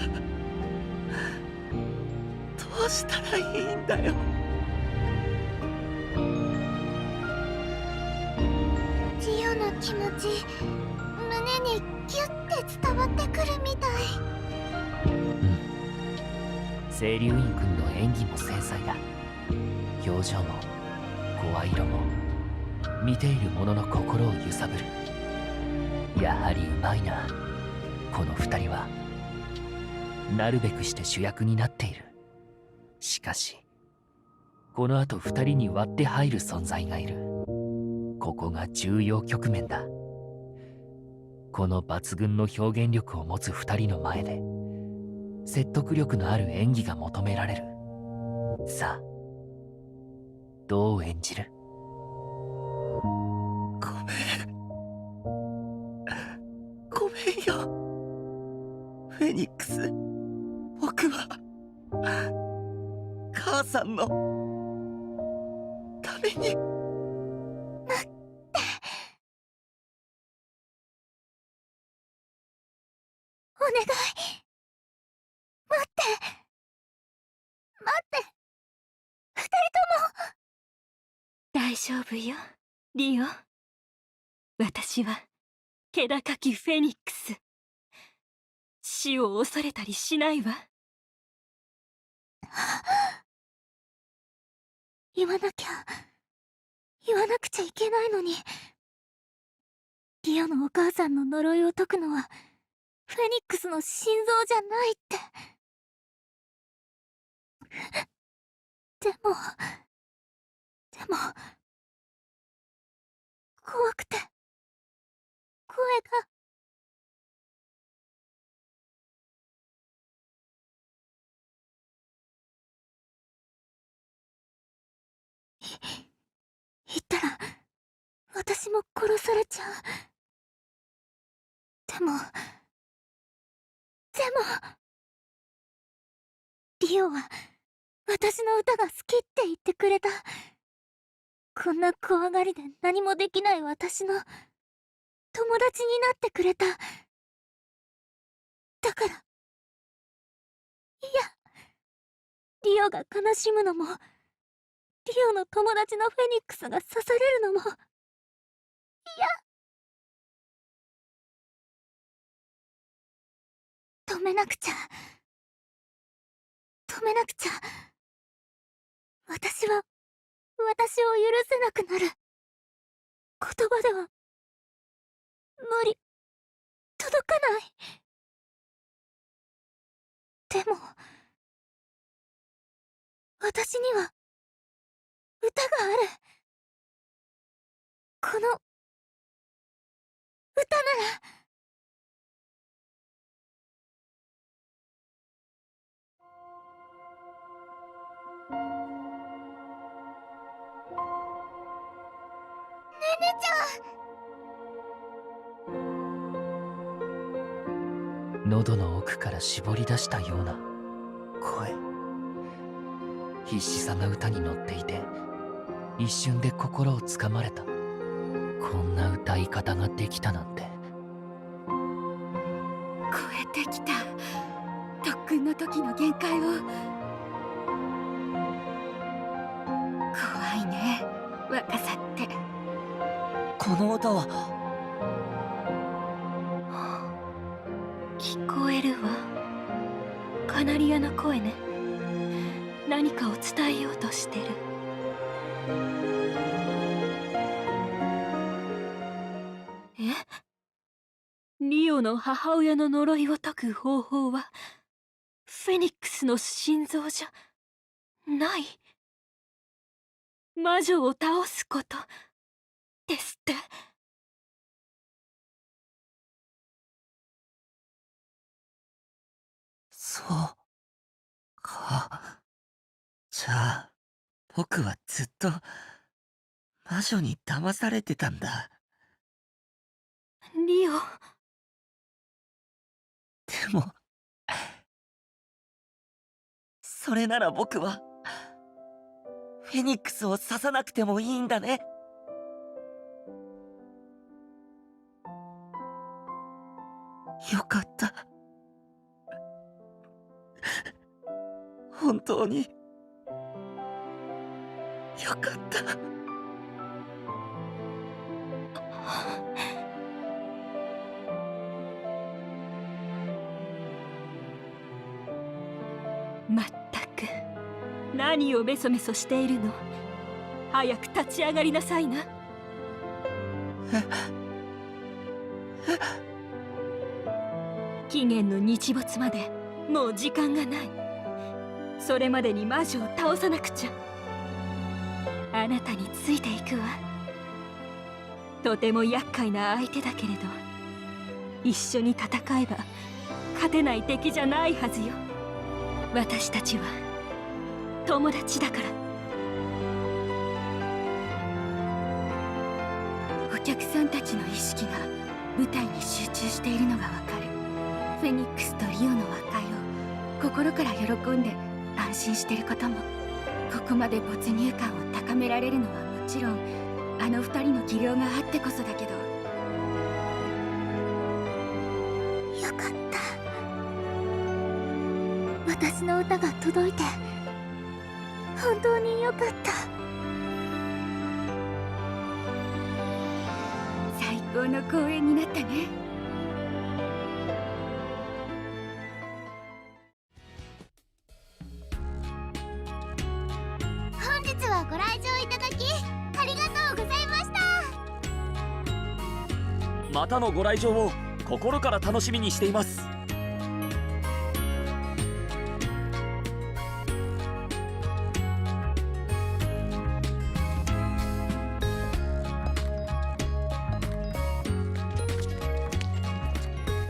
いいんだよ。リオの気持ち胸にギュッて伝わってくるみたい。清流院くんの演技も繊細だ。表情も声色も見ている者の心を揺さぶる。やはりうまいな。この二人はなるべくして主役になっている。しかしこの後二人に割って入る存在がいる。ここが重要局面だ。この抜群の表現力を持つ二人の前で説得力のある演技が求められる。さあどう演じる？ごめんよフェニックス。僕は母さんのために。お願い。待って二人大丈夫よリオ。私は気高きフェニックス。死を恐れたりしないわ。言わなくちゃいけないのに。リオのお母さんの呪いを解くのはフェニックスの心臓じゃないって。でも怖くて声が。言ったら私も殺されちゃう。でもリオは私の歌が好きって言ってくれた。こんな怖がりで何もできない私の友達になってくれた。だから、リオが悲しむのも、リオの友達のフェニックスが刺されるのも止めなくちゃ。私は私を許せなくなる。言葉では無理、届かない。でも私には歌がある。この歌なら。ねねちゃん。喉の奥から絞り出したような声。必死さが歌に乗っていて一瞬で心をつかまれた。こんな歌い方ができたなんて。超えてきた特訓の時の限界を。怖いね若さって。この歌は聞こえるわ。カナリアの声ね。何かを伝えようとしてる。え？リオの母親の呪いを解く方法はフェニックスの心臓じゃない。魔女を倒すことですって。そうか。じゃあ、僕はずっと魔女に騙されてたんだ。リオ。でも、それなら僕は、フェニックスを刺さなくてもいいんだね。よかった。本当に、よかった。まったく、何をメソメソしているの。早く立ち上がりなさいな。期限の日没までもう時間がない。それまでに魔女を倒さなくちゃ。あなたについていくわ。とても厄介な相手だけれど、一緒に戦えば勝てない敵じゃないはずよ。私たちは友達だから。お客さんたちの意識が舞台に集中しているのがわかる。フェニックスとリオの和解を心から喜んで安心してることも、ここまで没入感を高められるのはもちろんあの二人の技量があってこそだけど。よかった。私の歌が届いて本当によかった。最高の公演になったね。本日はご来場いただきありがとうございました。またのご来場を心から楽しみにしています。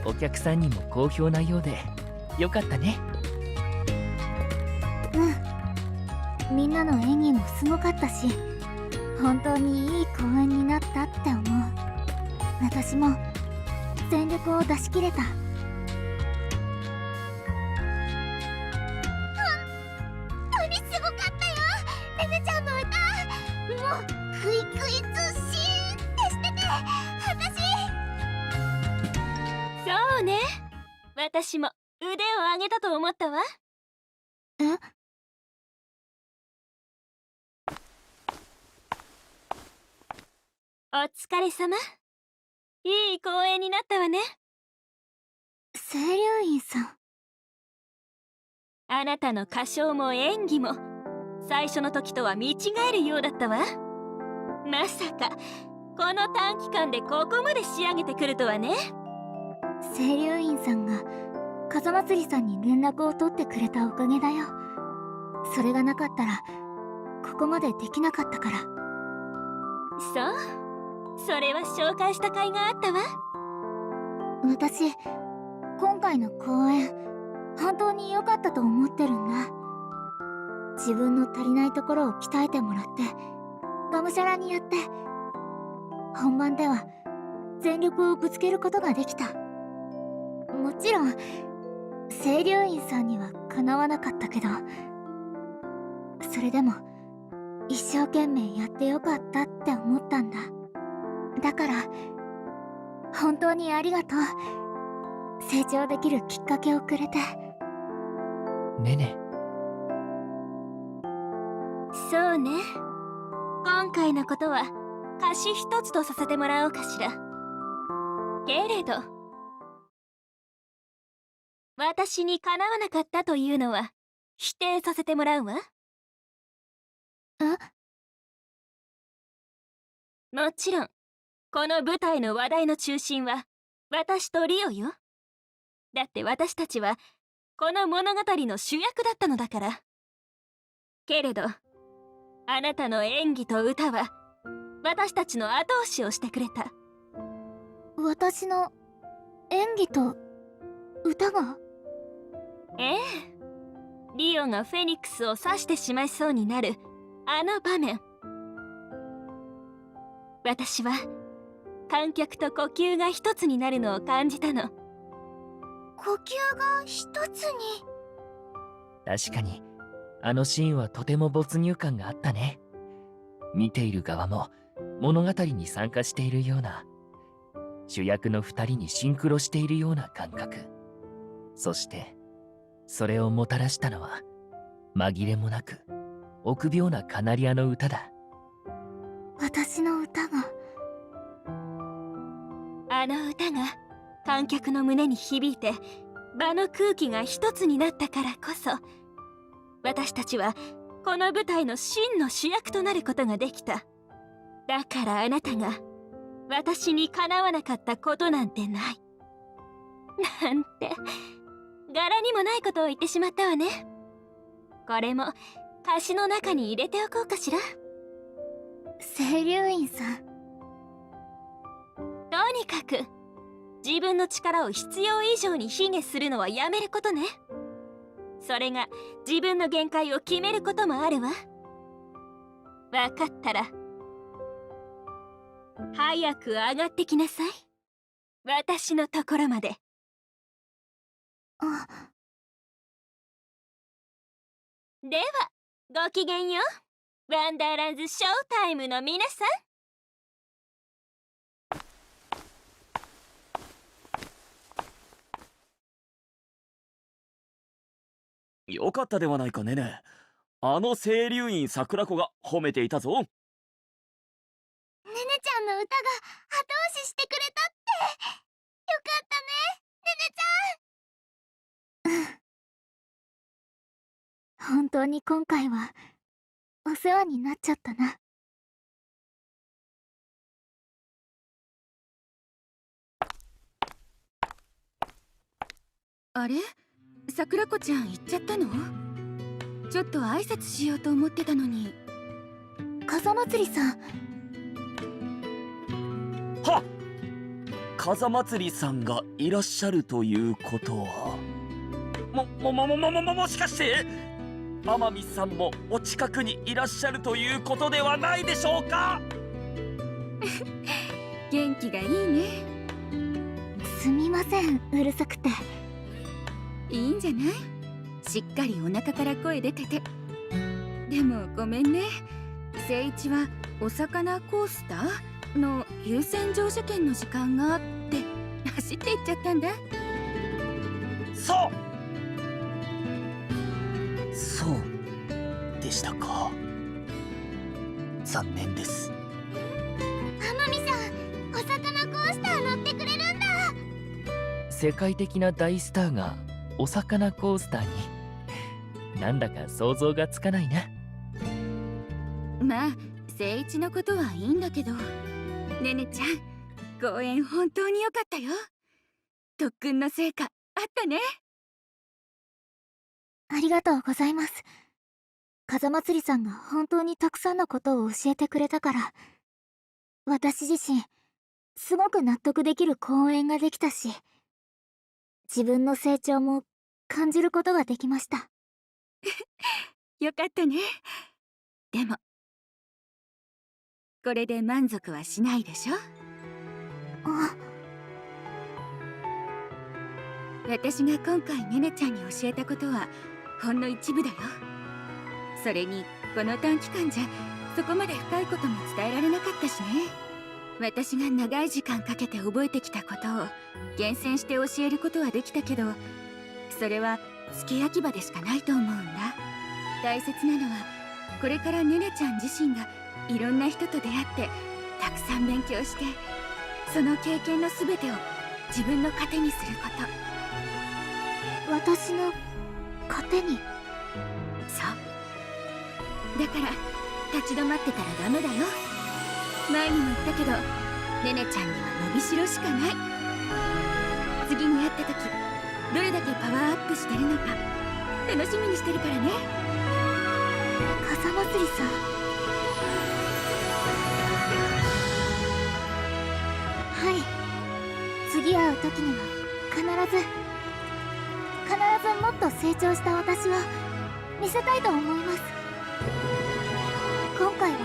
お客さんにも好評なようでよかったね。みんなの演技もすごかったし、本当にいい公演になったって思う。私も全力を出し切れた。本当にすごかったよ、レネちゃんの歌。もうクイクイズシーンってしてて、私。そうね。私も腕を上げたと思ったわ。え？お疲れ様。いい公演になったわね。清流院さん。あなたの歌唱も演技も最初の時とは見違えるようだったわ。まさかこの短期間でここまで仕上げてくるとはね。清流院さんが風祭りさんに連絡を取ってくれたおかげだよ。それがなかったらここまでできなかったから。そう、それは紹介した甲斐があったわ。私、今回の公演本当に良かったと思ってるんだ。自分の足りないところを鍛えてもらってがむしゃらにやって、本番では全力をぶつけることができた。もちろん清流院さんにはかなわなかったけど、それでも一生懸命やってよかったって思ったんだ。だから本当にありがとう。成長できるきっかけをくれて。ねね。そうね。今回のことは歌詞一つとさせてもらおうかしら。けれど私にかなわなかったというのは否定させてもらうわ。もちろんこの舞台の話題の中心は私とリオよ。だって私たちはこの物語の主役だったのだから。けれどあなたの演技と歌は私たちの後押しをしてくれた。私の演技と歌が？ええ、リオがフェニックスを刺してしまいそうになるあの場面。私は観客と呼吸が一つになるのを感じたの。呼吸が一つに。確かにあのシーンはとても没入感があったね。見ている側も物語に参加しているような、主役の2人にシンクロしているような感覚。そしてそれをもたらしたのは紛れもなく臆病なカナリアの歌だ。私の歌が。あの歌が観客の胸に響いて場の空気が一つになったからこそ、私たちはこの舞台の真の主役となることができた。だからあなたが私にかなわなかったことなんてない。なんて柄にもないことを言ってしまったわね。これも歌詞の中に入れておこうかしら。清流院さん。とにかく自分の力を必要以上に卑下するのはやめることね。それが自分の限界を決めることもあるわ。わかったら早く上がってきなさい。私のところまで。あ、ではごきげんよう、ワンダーランズショータイムの皆さん。よかったではないかねね。あの清流院桜子が褒めていたぞ。ねねちゃんの歌が後押ししてくれたって。よかったね、ねねちゃん。本当に今回はお世話になっちゃったな。あれ、桜子ちゃん行っちゃったの？ちょっと挨拶しようと思ってたのに。風祭りさん。はっ、風祭りさんがいらっしゃるということは、もしかして天海さんもお近くにいらっしゃるということではないでしょうか。元気がいいね。すみません、うるさくて。いいんじゃない？しっかりお腹から声出てて。でもごめんね、聖一はお魚コースターの優先乗車券の時間があって走って行っちゃったんだ。そうでしたか。残念です。天海さん、お魚コースター乗ってくれるんだ。世界的な大スターがお魚コースターに。なんだか想像がつかないな。まあ聖一のことはいいんだけど、ねねちゃん、公演本当に良かったよ。特訓の成果あったね。ありがとうございます。風祭りさんが本当にたくさんのことを教えてくれたから、私自身すごく納得できる公演ができたし、自分の成長も感じることができました。よかったね。でもこれで満足はしないでしょ。私が今回ねねちゃんに教えたことはほんの一部だよ。それにこの短期間じゃそこまで深いことも伝えられなかったしね。私が長い時間かけて覚えてきたことを厳選して教えることはできたけど、それは付け焼き場でしかないと思うんだ。大切なのはこれからねねちゃん自身がいろんな人と出会ってたくさん勉強して、その経験の全てを自分の糧にすること。私の糧に？そうだから、立ち止まってたらダメだよ。前にも言ったけど、ねねちゃんには伸びしろしかない。次に会った時どれだけパワーアップしてるのか楽しみにしてるからね。風祭りさん。会う時には必ずもっと成長した私を見せたいと思います。今回は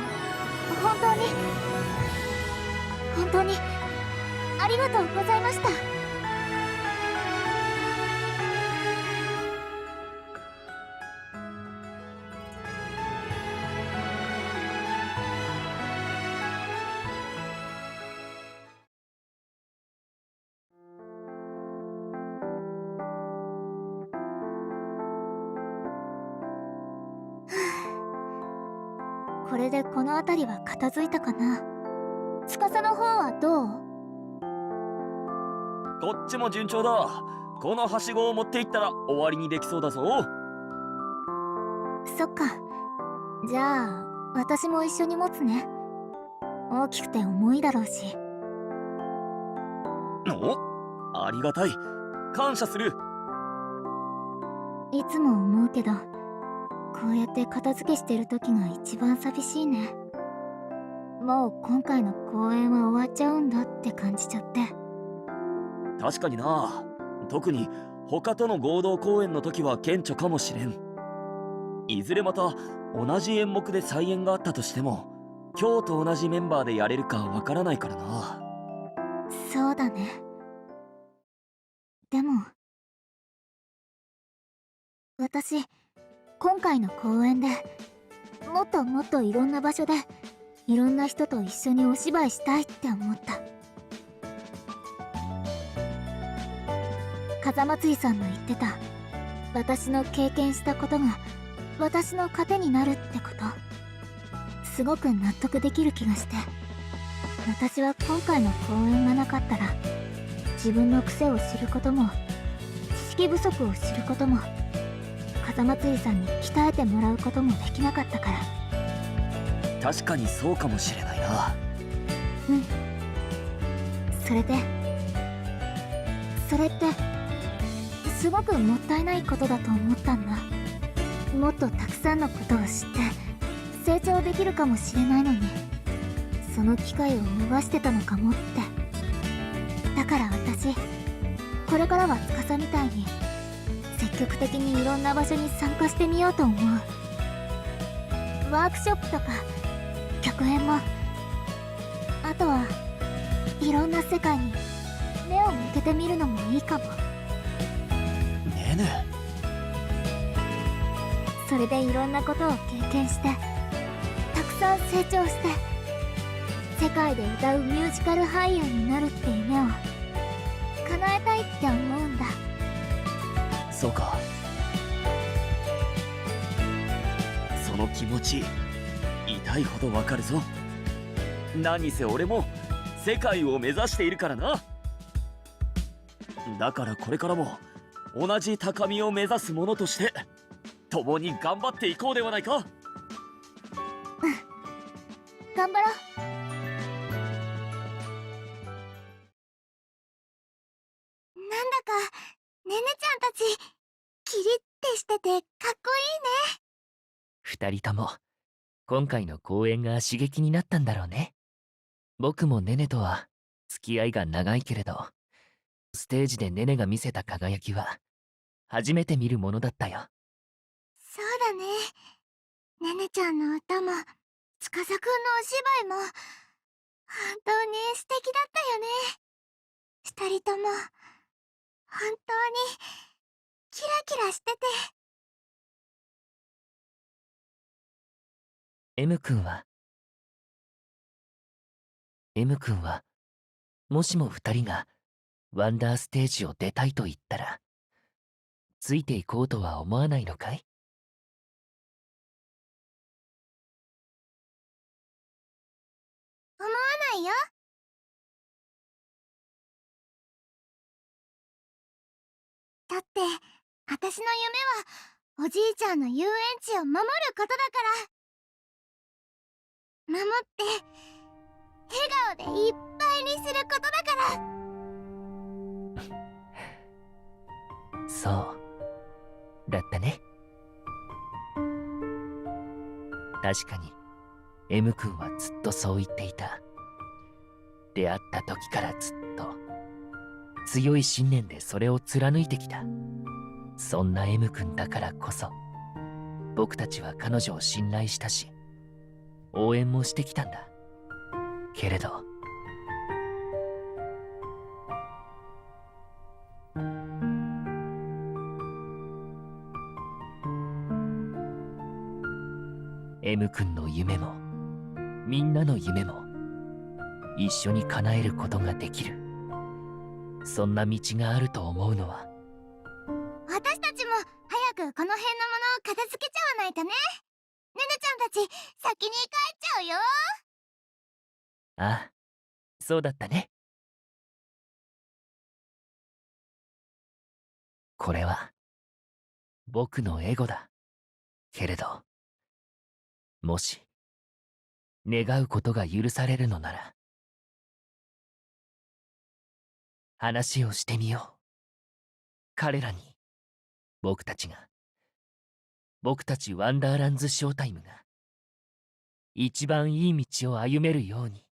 本当にありがとうございました。これでこの辺りは片付いたかな。司の方はどう？こっちも順調だ。このはしごを持っていったら終わりにできそうだぞ。そっか。じゃあ私も一緒に持つね。大きくて重いだろうし。お、ありがたい。感謝する。いつも思うけど、こうやって片付けしてる時が一番寂しいね。もう今回の公演は終わっちゃうんだって感じちゃって。確かにな。特に他との合同公演の時は顕著かもしれん。いずれまた同じ演目で再演があったとしても、今日と同じメンバーでやれるかわからないからな。そうだね。でも私、今回の公演でもっともっといろんな場所でいろんな人と一緒にお芝居したいって思った。風祭さんの言ってた私の経験したことが私の糧になるってこと、すごく納得できる気がして、私は今回の公演がなかったら自分の癖を知ることも知識不足を知ることも風祭さんに鍛えてもらうこともできなかったから。確かにそうかもしれないな。うん。それってすごくもったいないことだと思ったんだ。もっとたくさんのことを知って成長できるかもしれないのに、その機会を逃してたのかもって。だから私、これからは司みたいに積極的にいろんな場所に参加してみようと思う。ワークショップとか客演も、あとはいろんな世界に目を向けてみるのもいいかも。ねぬ、それでいろんなことを経験してたくさん成長して世界で歌うミュージカル俳優になるって夢を叶えたいって思うんだ。そうか。その気持ち痛いほどわかるぞ。何せ俺も世界を目指しているからな。だからこれからも同じ高みを目指す者として共に頑張っていこうではないか。頑張ろう。なんだかねねちゃんたちキリッてしててかっこいいね。二人とも今回の公演が刺激になったんだろうね。僕もネネとは付き合いが長いけれど、ステージでネネが見せた輝きは初めて見るものだったよ。そうだね。ねねちゃんの歌も司くんのお芝居も本当に素敵だったよね。二人とも本当にキラキラしてて。M 君はもしも二人がワンダーステージを出たいと言ったらついていこうとは思わないのかい？思わないよ。だって私の夢はおじいちゃんの遊園地を守ることだから。守って笑顔でいっぱいにすることだから。そうだったね。確かに M 君はずっとそう言っていた。出会った時からずっと強い信念でそれを貫いてきた。そんな M 君だからこそ、僕たちは彼女を信頼したし、応援もしてきたんだ。けれど、M 君の夢も、みんなの夢も、一緒に叶えることができる。そんな道があると思うのは、私たちも早くこの辺のものを片付けちゃわないとね。ねねちゃんたち先に帰っちゃうよ。ああ、そうだったね。これは、僕のエゴだ。けれど、もし、願うことが許されるのなら、話をしてみよう。彼らに、僕たちワンダーランズショータイムが、一番いい道を歩めるように。